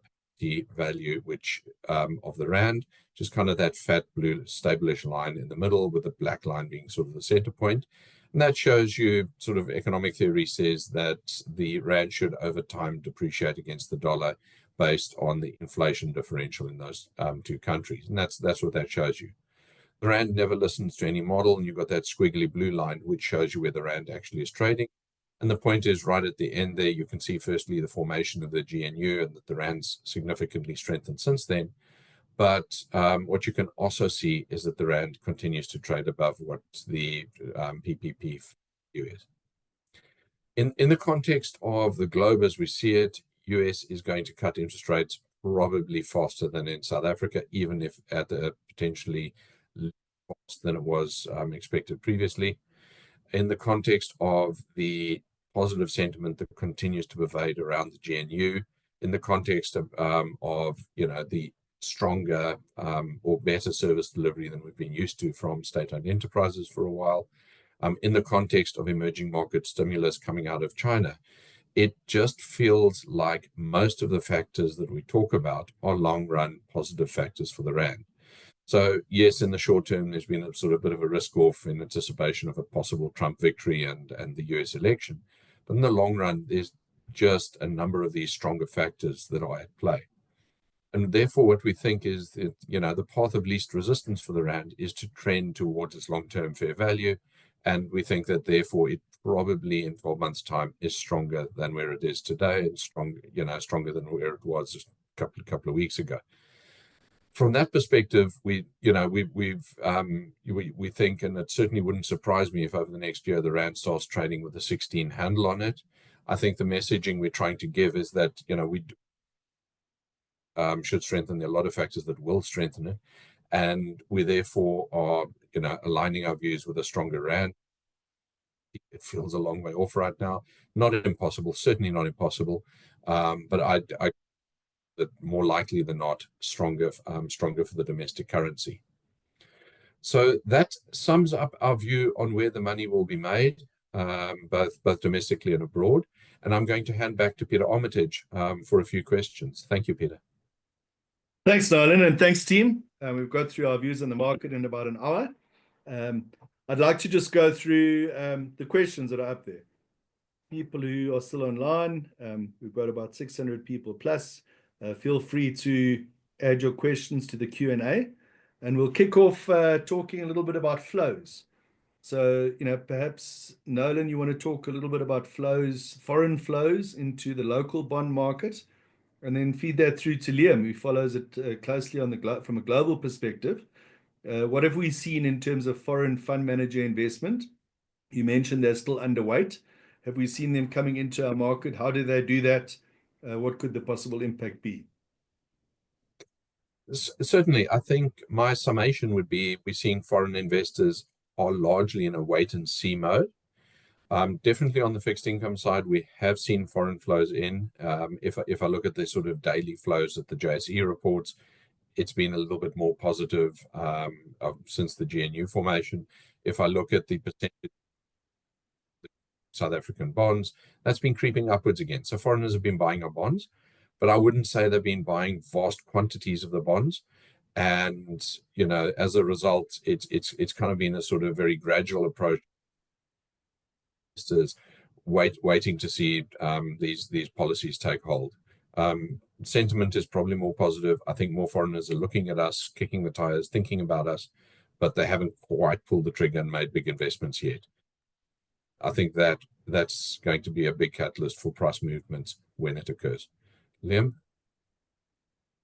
value, which of the Rand, just kind of that fat blue stable-ish line in the middle, with the black line being sort of the center point. And that shows you sort of economic theory says that the Rand should over time depreciate against the dollar based on the inflation differential in those two countries. And that's what that shows you. The Rand never listens to any model, and you've got that squiggly blue line, which shows you where the Rand actually is trading. And the point is, right at the end there, you can see firstly the formation of the GNU and that the Rand's significantly strengthened since then. But what you can also see is that the Rand continues to trade above what the PPP is. In the context of the globe as we see it, US is going to cut interest rates probably faster than in South Africa, even if at a potentially faster than it was expected previously. In the context of the positive sentiment that continues to pervade around the GNU, in the context of the stronger or better service delivery than we've been used to from state-owned enterprises for a while, in the context of emerging market stimulus coming out of China, it just feels like most of the factors that we talk about are long-run positive factors for the Rand. So yes, in the short term, there's been a sort of bit of a risk-off in anticipation of a possible Trump victory and the US election. But in the long run, there's just a number of these stronger factors that are at play. And therefore, what we think is that, the path of least resistance for the rand is to trend towards its long-term fair value. And we think that therefore it probably in 12 months' time is stronger than where it is today, and stronger than where it was just a couple of weeks ago. From that perspective, we think, and it certainly wouldn't surprise me if over the next year the rand starts trading with a 16 handle on it. I think the messaging we're trying to give is that we should strengthen. There are a lot of factors that will strengthen it, and we therefore are aligning our views with a stronger rand. It feels a long way off right now. Not impossible, certainly not impossible, but I that more likely than not stronger for the domestic currency. So that sums up our view on where the money will be made, both domestically and abroad. And I'm going to hand back to Peter Armitage for a few questions. Thank you, Peter. Thanks, Nolan, and thanks, team. We've got through our views on the market in about an hour. I'd like to just go through the questions that are up there. People who are still online, we've got about 600 people plus. Feel free to add your questions to the Q&A, and we'll kick off talking a little bit about flows. So, perhaps, Nolan, you want to talk a little bit about flows, foreign flows into the local bond market, and then feed that through to Liam, who follows it closely from a global perspective. What have we seen in terms of foreign fund manager investment? You mentioned they're still underweight. Have we seen them coming into our market? How do they do that? What could the possible impact be? Certainly, I think my summation would be we're seeing foreign investors are largely in a wait-and-see mode. Definitely on the fixed income side, we have seen foreign flows in. If I look at the sort of daily flows that the JSE reports, it's been a little bit more positive since the GNU formation. If I look at the percentage South African bonds, that's been creeping upwards again. So foreigners have been buying our bonds, but I wouldn't say they've been buying vast quantities of the bonds. And, as a result, it's kind of been a sort of very gradual approach. Waiting to see these policies take hold. Sentiment is probably more positive. I think more foreigners are looking at us, kicking the tires, thinking about us, but they haven't quite pulled the trigger and made big investments yet. I think that's going to be a big catalyst for price movements when it occurs. Liam?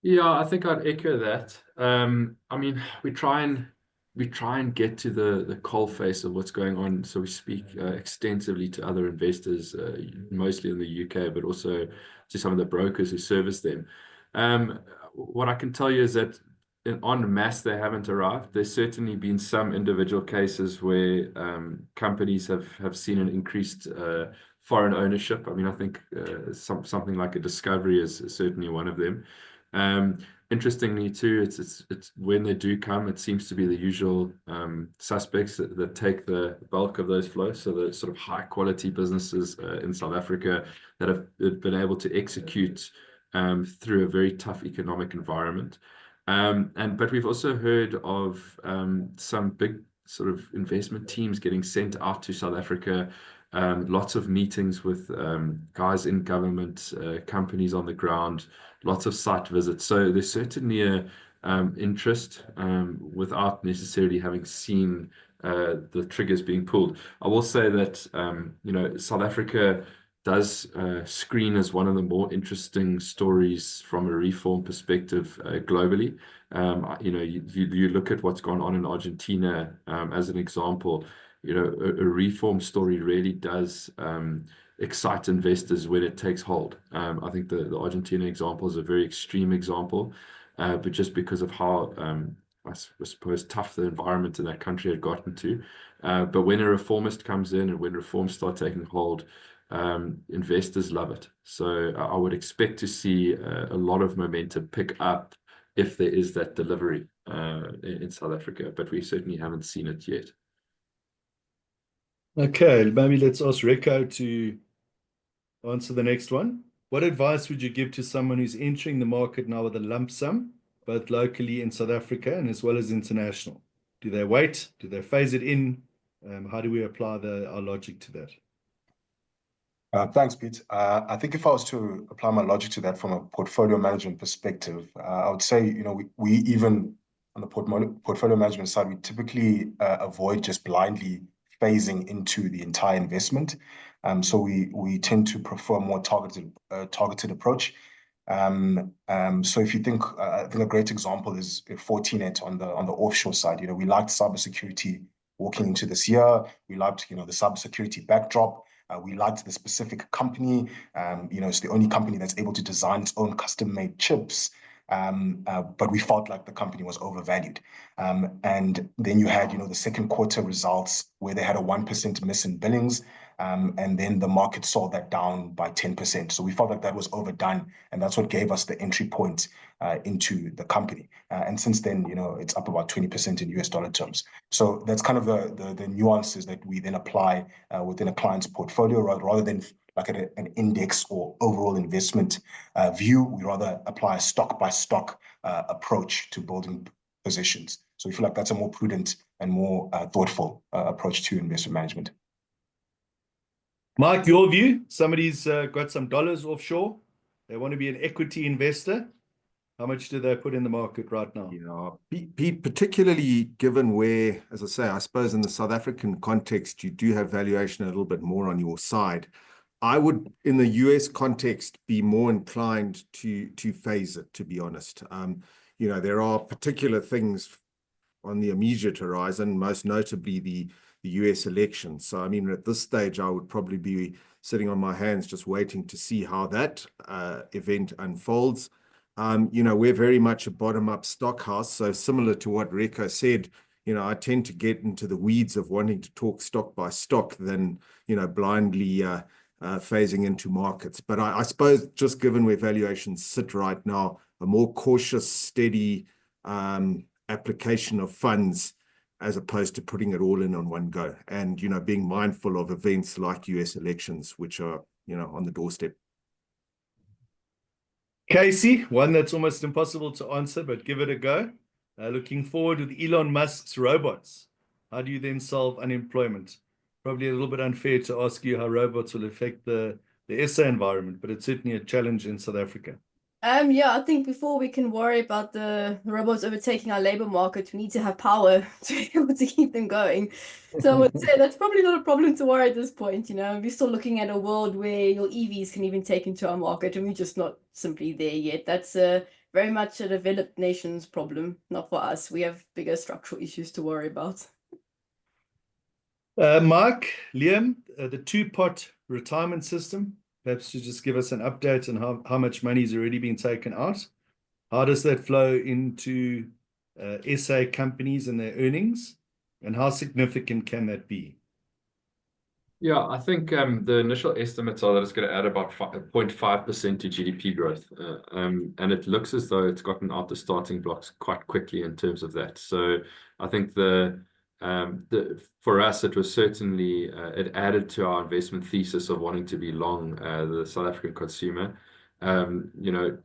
Yeah, I think I'd echo that. I mean, we try and get to the coalface of what's going on. So we speak extensively to other investors, mostly in the UK, but also to some of the brokers who service them. What I can tell you is that en masse, they haven't arrived. There's certainly been some individual cases where companies have seen an increased foreign ownership. I mean, I think something like a Discovery is certainly one of them. Interestingly too, it's when they do come, it seems to be the usual suspects that take the bulk of those flows. So the sort of high quality businesses in South Africa that have been able to execute through a very tough economic environment. But we've also heard of some big sort of investment teams getting sent out to South Africa. Lots of meetings with guys in government, companies on the ground, lots of site visits. So there's certainly a interest without necessarily having seen the triggers being pulled. I will say that South Africa does screen as one of the more interesting stories from a reform perspective globally. You look at what's gone on in Argentina as an example. A reform story really does excite investors when it takes hold. I think the Argentina example is a very extreme example, but just because of how I suppose tough the environment in that country had gotten to. But when a reformist comes in and when reforms start taking hold, investors love it. So I would expect to see a lot of momentum pick up if there is that delivery in South Africa, but we certainly haven't seen it yet. Okay, maybe let's ask Reko to answer the next one. What advice would you give to someone who's entering the market now with a lump sum, both locally in South Africa and as well as international? Do they wait? Do they phase it in? How do we apply our logic to that? Thanks, Pete. I think if I was to apply my logic to that from a portfolio management perspective, I would say, you know, we even on the portfolio management side, we typically avoid just blindly phasing into the entire investment. So we tend to prefer a more targeted approach. So if you think, I think a great example is Fortinet on the offshore side. You know, we liked cybersecurity walking into this year. We liked, you know, the cybersecurity backdrop. We liked the specific company. You know, it's the only company that's able to design its own custom-made chips. But we felt like the company was overvalued. And then you had, you know, the second quarter results where they had a 1% miss in billings. And then the market sold that down by 10%. So we felt like that was overdone. And that's what gave us the entry point into the company. And since then, you know, it's up about 20% in US dollar terms. So that's kind of the nuances that we then apply within a client's portfolio rather than like an index or overall investment view. We rather apply a stock by stock approach to building positions. So we feel like that's a more prudent and more thoughtful approach to investment management. Mike, your view? Somebody's got some dollars offshore. They want to be an equity investor. How much do they put in the market right now? Yeah, Pete, particularly given where, as I say, I suppose in the South African context, you do have valuation a little bit more on your side. I would, in the US context, be more inclined to phase it, to be honest. You know, there are particular things on the immediate horizon, most notably the US election. So, I mean, at this stage, I would probably be sitting on my hands just waiting to see how that event unfolds. You know, we're very much a bottom-up stock house. So similar to what Reko said, you know, I tend to get into the weeds of wanting to talk stock by stock than, you know, blindly phasing into markets. But I suppose just given where valuations sit right now, a more cautious, steady application of funds as opposed to putting it all in on one go. And, you know, being mindful of events like US elections, which are, you know, on the doorstep. Casey, one that's almost impossible to answer, but give it a go. Looking forward with Elon Musk's robots. How do you then solve unemployment? Probably a little bit unfair to ask you how robots will affect the SA environment, but it's certainly a challenge in South Africa. Yeah, I think before we can worry about the robots overtaking our labor market, we need to have power to be able to keep them going. So I would say that's probably not a problem to worry at this point. You know, we're still looking at a world where your EVs can even take into our market, and we're just not simply there yet. That's very much a developed nation's problem, not for us. We have bigger structural issues to worry about. Mike, Liam, the two-pot retirement system. Perhaps to just give us an update on how much money is already being taken out. How does that flow into SA companies and their earnings? And how significant can that be? Yeah, I think the initial estimates are that it's going to add about 0.5% to GDP growth. And it looks as though it's gotten out the starting blocks quite quickly in terms of that. So I think for us, it was certainly, it added to our investment thesis of wanting to be long the South African consumer. You know,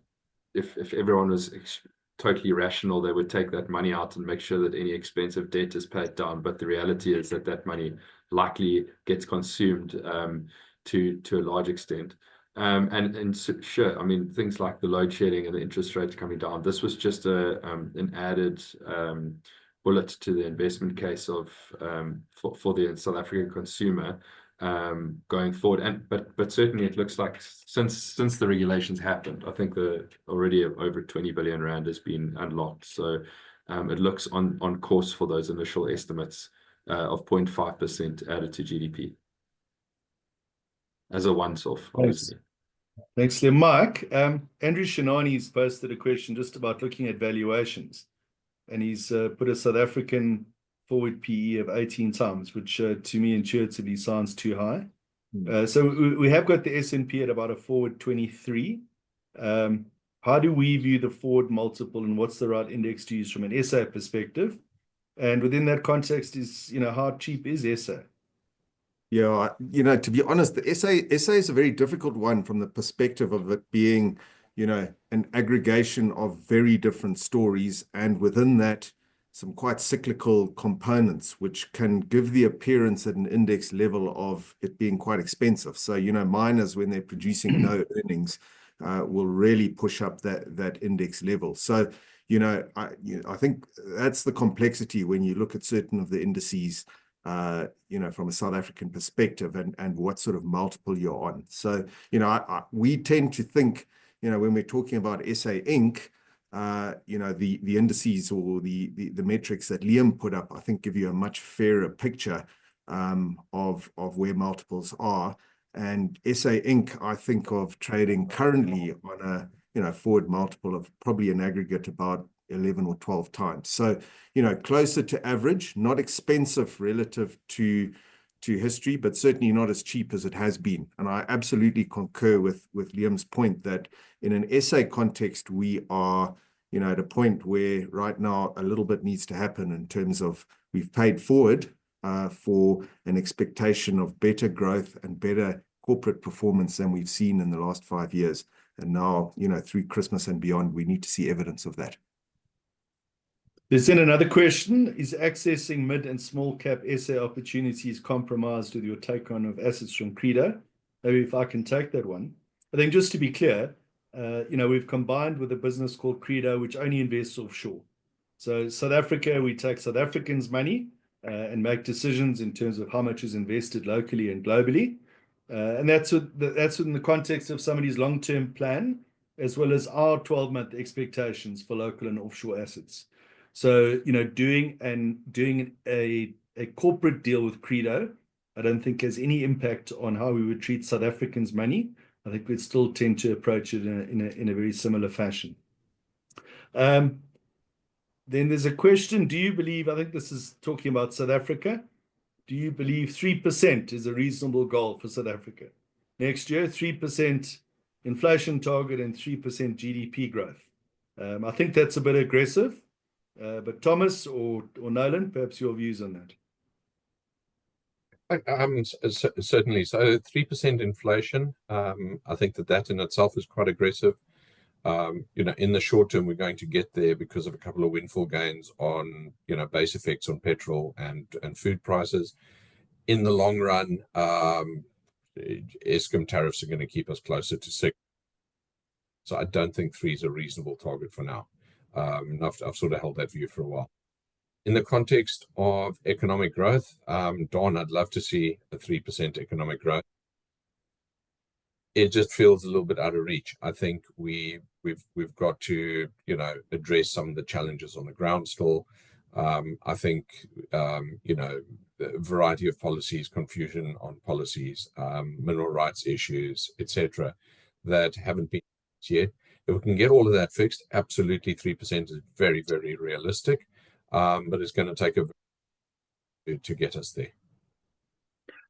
if everyone was totally rational, they would take that money out and make sure that any expensive debt is paid down. But the reality is that that money likely gets consumed to a large extent. And sure, I mean, things like the load shedding and the interest rates coming down, this was just an added bullet to the investment case of for the South African consumer going forward. But certainly it looks like since the regulations happened, I think already over 20 billion rand has been unlocked. So it looks on course for those initial estimates of 0.5% added to GDP as a once-off, obviously. Thanks, Liam. Mike, Andrew Shinani's posted a question just about looking at valuations. And he's put a South African forward PE of 18 times, which to me intuitively sounds too high. So we have got the S&P at about a forward 23. How do we view the forward multiple, and what's the right index to use from an SA perspective? And within that context is, you know, how cheap is SA? Yeah, you know, to be honest, the SA is a very difficult one from the perspective of it being, you know, an aggregation of very different stories, and within that, some quite cyclical components, which can give the appearance at an index level of it being quite expensive. So, you know, miners, when they're producing no earnings, will really push up that index level. So, you know, I think that's the complexity when you look at certain of the indices, you know, from a South African perspective, and what sort of multiple you're on. So, you know, we tend to think, you know, when we're talking about SA Inc., you know, the indices or the metrics that Liam put up, I think, give you a much fairer picture of where multiples are. And SA Inc., I think of trading currently on a, you know, forward multiple of probably an aggregate about 11 or 12 times. So, you know, closer to average, not expensive relative to history, but certainly not as cheap as it has been. And I absolutely concur with Liam's point that in an SA context, we are, you know, at a point where right now a little bit needs to happen in terms of we've paid forward for an expectation of better growth and better corporate performance than we've seen in the last 5 years. And now, you know, through Christmas and beyond, we need to see evidence of that. There's then another question: is accessing mid and small cap SA opportunities compromised with your take on of assets from Credo? Maybe if I can take that one. I think just to be clear, you know, we've combined with a business called Credo, which only invests offshore. So South Africa, we take South Africans' money and make decisions in terms of how much is invested locally and globally. And that's in the context of somebody's long-term plan, as well as our 12-month expectations for local and offshore assets. So, you know, doing a corporate deal with Credo, I don't think has any impact on how we would treat South Africans' money. I think we'd still tend to approach it in a very similar fashion. Then there's a question: do you believe, I think this is talking about South Africa, do you believe 3% is a reasonable goal for South Africa next year? 3% inflation target and 3% GDP growth. I think that's a bit aggressive. But Thomas or Nolan, perhaps your views on that? Certainly. So 3% inflation, I think that in itself is quite aggressive. You know, in the short term, we're going to get there because of a couple of windfall gains on, you know, base effects on petrol and food prices. In the long run, Eskom tariffs are going to keep us closer to 6. So I don't think 3 is a reasonable target for now. I've sort of held that view for a while. In the context of economic growth, Don, I'd love to see a 3% economic growth. It just feels a little bit out of reach. I think we've got to, you know, address some of the challenges on the ground still. I think, you know, a variety of policies, confusion on policies, mineral rights issues, etc., that haven't been yet. If we can get all of that fixed, absolutely 3% is very, very realistic, but it's going to take to get us there.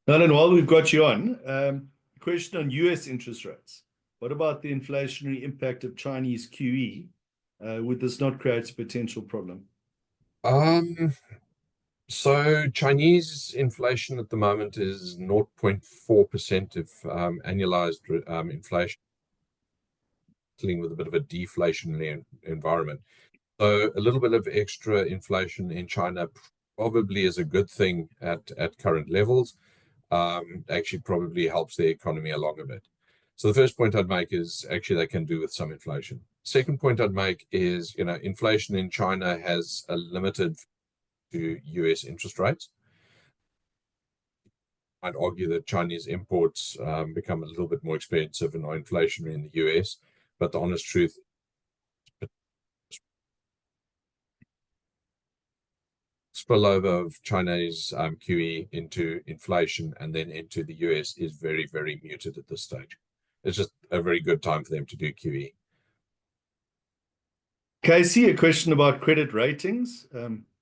Nolan, while we've got you on, question on US interest rates. What about the inflationary impact of Chinese QE? Would this not create a potential problem? So Chinese inflation at the moment is 0.4% of annualized inflation, dealing with a bit of a deflationary environment. So a little bit of extra inflation in China probably is a good thing at current levels. Actually probably helps the economy along a bit. So the first point I'd make is actually they can do with some inflation. Second point I'd make is, you know, inflation in China has a limited to US interest rates. I'd argue that Chinese imports become a little bit more expensive and are inflationary in the US, but the honest truth, spillover of Chinese QE into inflation and then into the US is very, very muted at this stage. It's just a very good time for them to do QE. Casey, a question about credit ratings,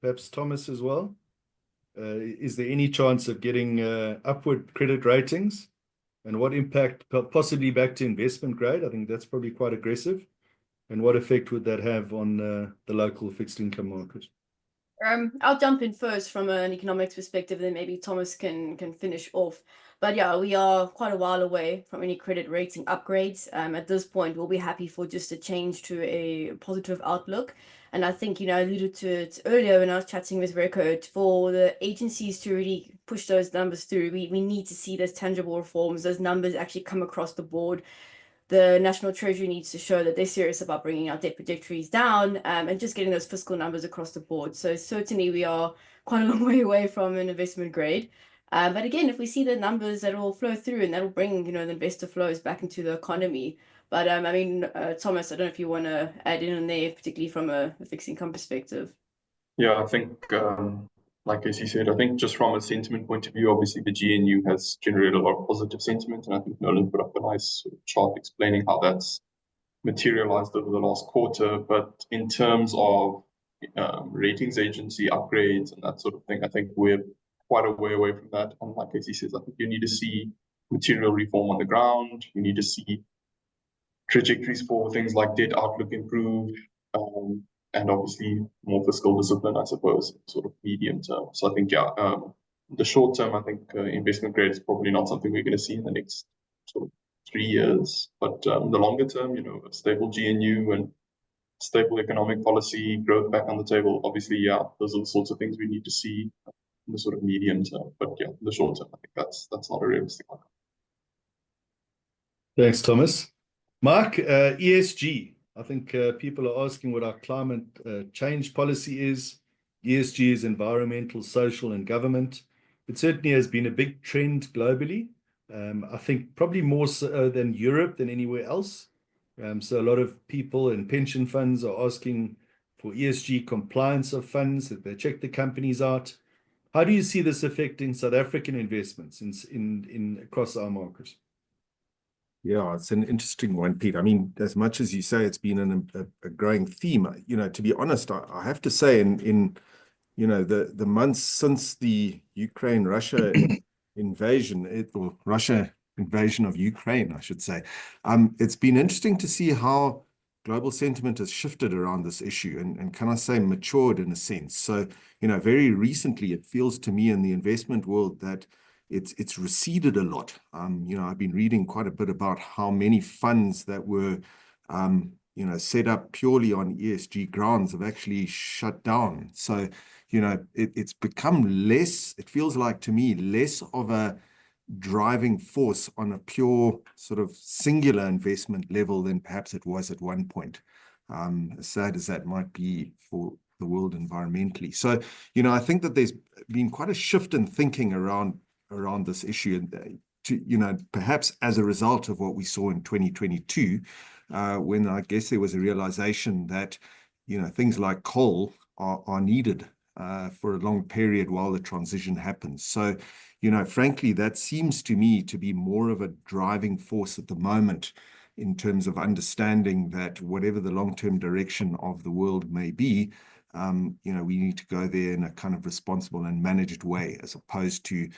perhaps Thomas as well. Is there any chance of getting upward credit ratings? And what impact, possibly back to investment grade? I think that's probably quite aggressive. And what effect would that have on the local fixed income market? I'll jump in first from an economics perspective, then maybe Thomas can finish off. But yeah, we are quite a while away from any credit rating upgrades. At this point, we'll be happy for just a change to a positive outlook. And I think, I alluded to it earlier when I was chatting with Reko, for the agencies to really push those numbers through, we need to see those tangible reforms, those numbers actually come across the board. The National Treasury needs to show that they're serious about bringing our debt trajectories down, and just getting those fiscal numbers across the board. So certainly we are quite a long way away from an investment grade. But again, if we see the numbers that will flow through, and that'll bring, the investor flows back into the economy. But I mean, Thomas, I don't know if you want to add in on there, particularly from a fixed income perspective. Yeah, I think, like as you said, I think just from a sentiment point of view, obviously the GNU has generated a lot of positive sentiment, and I think Nolan put up a nice sort of chart explaining how that's materialized over the last quarter. But in terms of ratings agency upgrades and that sort of thing, I think we're quite a way away from that. And like as he says, I think you need to see material reform on the ground. You need to see trajectories for things like debt outlook improve, and obviously more fiscal discipline, I suppose, sort of medium term. So I think, the short term, I think investment grade is probably not something we're going to see in the next sort of 3 years. But the longer term, a stable GNU and stable economic policy, growth back on the table, obviously, those are the sorts of things we need to see in the sort of medium term. But yeah, in the short term, I think that's not a realistic one. Thanks, Thomas. Mark, ESG. I think people are asking what our climate change policy is. ESG is environmental, social, and government. It certainly has been a big trend globally. I think probably more so than Europe than anywhere else. So a lot of people and pension funds are asking for ESG compliance of funds, that they check the companies out. How do you see this affecting South African investments in across our markets? Yeah, it's an interesting one, Pete. I mean, as much as you say it's been a growing theme, to be honest, I have to say in the months since the Ukraine-Russia invasion, or Russia invasion of Ukraine, I should say, it's been interesting to see how global sentiment has shifted around this issue and can I say matured in a sense. So, very recently, it feels to me in the investment world that it's receded a lot. I've been reading quite a bit about how many funds that were, set up purely on ESG grounds have actually shut down. So, it's become less, it feels like to me, less of a driving force on a pure sort of singular investment level than perhaps it was at one point. As sad as that might be for the world environmentally. So, I think that there's been quite a shift in thinking around this issue, and perhaps as a result of what we saw in 2022, when I guess there was a realization that things like coal are needed for a long period while the transition happens. So frankly, that seems to me to be more of a driving force at the moment in terms of understanding that whatever the long-term direction of the world may be, we need to go there in a kind of responsible and managed way, as opposed to,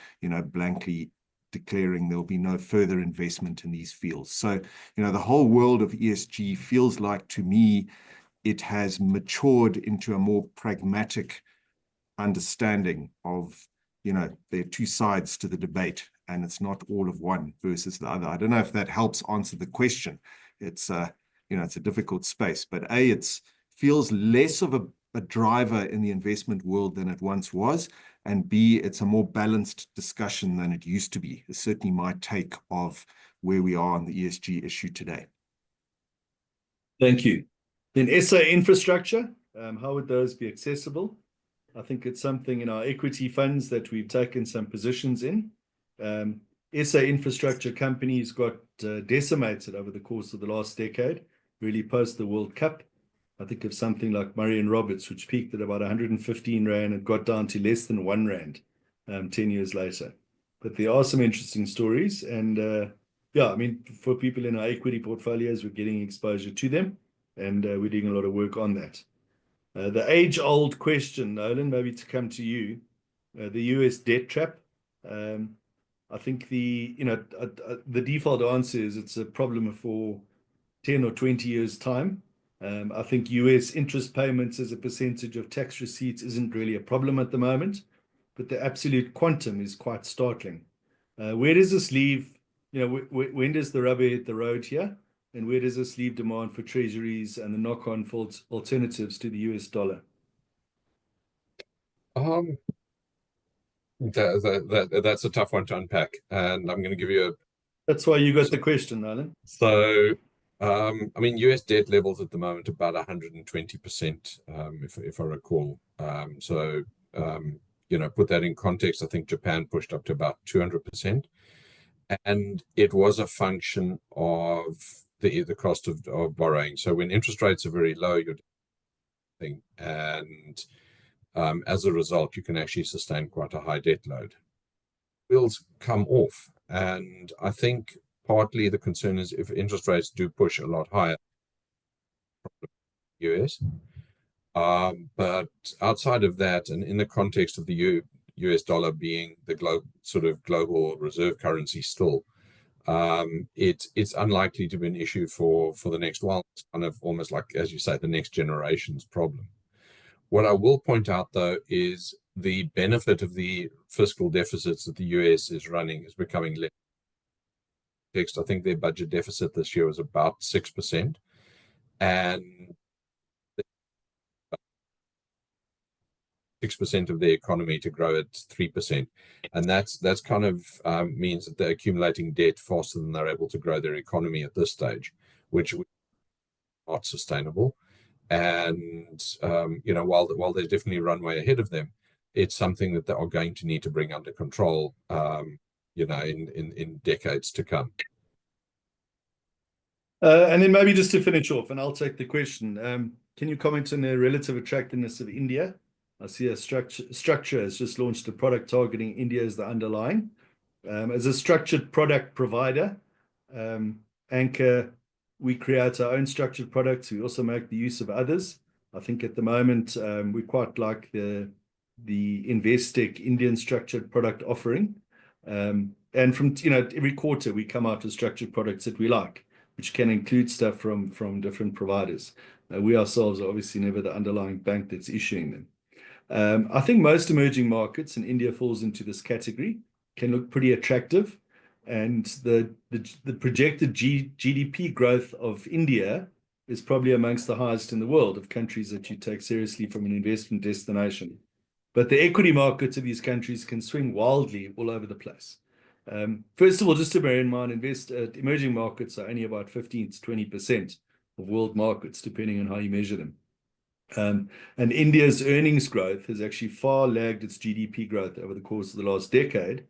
blankly declaring there'll be no further investment in these fields. So, the whole world of ESG feels like, to me, it has matured into a more pragmatic understanding of, there are two sides to the debate, and it's not all of one versus the other. I don't know if that helps answer the question. It's, it's a difficult space, but it feels less of a driver in the investment world than it once was, and B, it's a more balanced discussion than it used to be. It's certainly my take of where we are on the ESG issue today. Thank you. Then SA infrastructure, how would those be accessible? I think it's something in our equity funds that we've taken some positions in. SA infrastructure companies got decimated over the course of the last decade, really post the World Cup. I think of something like Murray and Roberts, which peaked at about 115 Rand and got down to less than 1 Rand 10 years later. But there are some interesting stories. And I mean, for people in our equity portfolios, we're getting exposure to them, and we're doing a lot of work on that. The age-old question, Nolan, maybe to come to you, the US debt trap. I think the default answer is it's a problem for 10 or 20 years' time. I think US interest payments as a percentage of tax receipts isn't really a problem at the moment, but the absolute quantum is quite startling. Where does this leave? When does the rubber hit the road here? And where does this leave demand for treasuries and the knock-on for alternatives to the US dollar? That's a tough one to unpack, and I'm going to give you a. That's why you got the question, Nolan. So, I mean, US debt levels at the moment about 120%, if I recall. Put that in context. I think Japan pushed up to about 200%, and it was a function of the cost of borrowing. So when interest rates are very low, you're thing, and as a result, you can actually sustain quite a high debt load. Bills come off, and I think partly the concern is if interest rates do push a lot higher, US. But outside of that, and in the context of the US dollar being the global reserve currency still, it's unlikely to be an issue for the next while. It's kind of almost like, as you say, the next generation's problem. What I will point out, though, is the benefit of the fiscal deficits that the US is running is becoming less. I think their budget deficit this year was about 6%, and 6% of the economy to grow at 3%, and that's kind of means that they're accumulating debt faster than they're able to grow their economy at this stage, which is not sustainable. And while there's definitely runway ahead of them, it's something that they are going to need to bring under control, in decades to come. And then maybe just to finish off, and I'll take the question. Can you comment on the relative attractiveness of India? I see a structure has just launched a product targeting India as the underlying. As a structured product provider, Anchor, we create our own structured products. We also make the use of others. I think at the moment, we quite like the Investec Indian structured product offering. And from every quarter, we come out with structured products that we like, which can include stuff from different providers. We ourselves are obviously never the underlying bank that's issuing them. I think most emerging markets, and India falls into this category, can look pretty attractive. And the projected GDP growth of India is probably amongst the highest in the world of countries that you take seriously from an investment destination. But the equity markets of these countries can swing wildly all over the place. First of all, just to bear in mind, emerging markets are only about 15 to 20% of world markets, depending on how you measure them. And India's earnings growth has actually far lagged its GDP growth over the course of the last decade,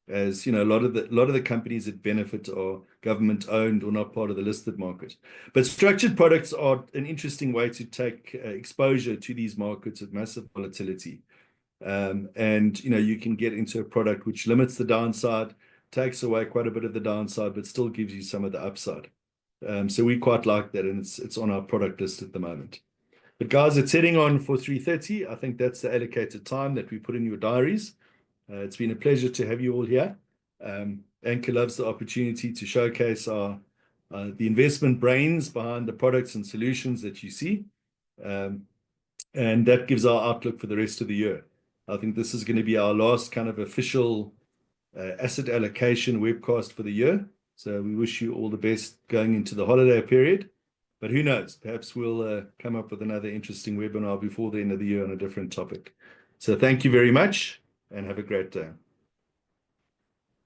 as a lot of the companies that benefit are government owned or not part of the listed market. But structured products are an interesting way to take exposure to these markets with massive volatility. And you can get into a product which limits the downside, takes away quite a bit of the downside, but still gives you some of the upside. So we quite like that, and it's on our product list at the moment. But guys, it's heading on for 3:30. I think that's the allocated time that we put in your diaries. It's been a pleasure to have you all here. Anchor loves the opportunity to showcase the investment brains behind the products and solutions that you see. And that gives our outlook for the rest of the year. I think this is going to be our last kind of official asset allocation webcast for the year. So we wish you all the best going into the holiday period. But who knows? Perhaps we'll come up with another interesting webinar before the end of the year on a different topic. So thank you very much and have a great day.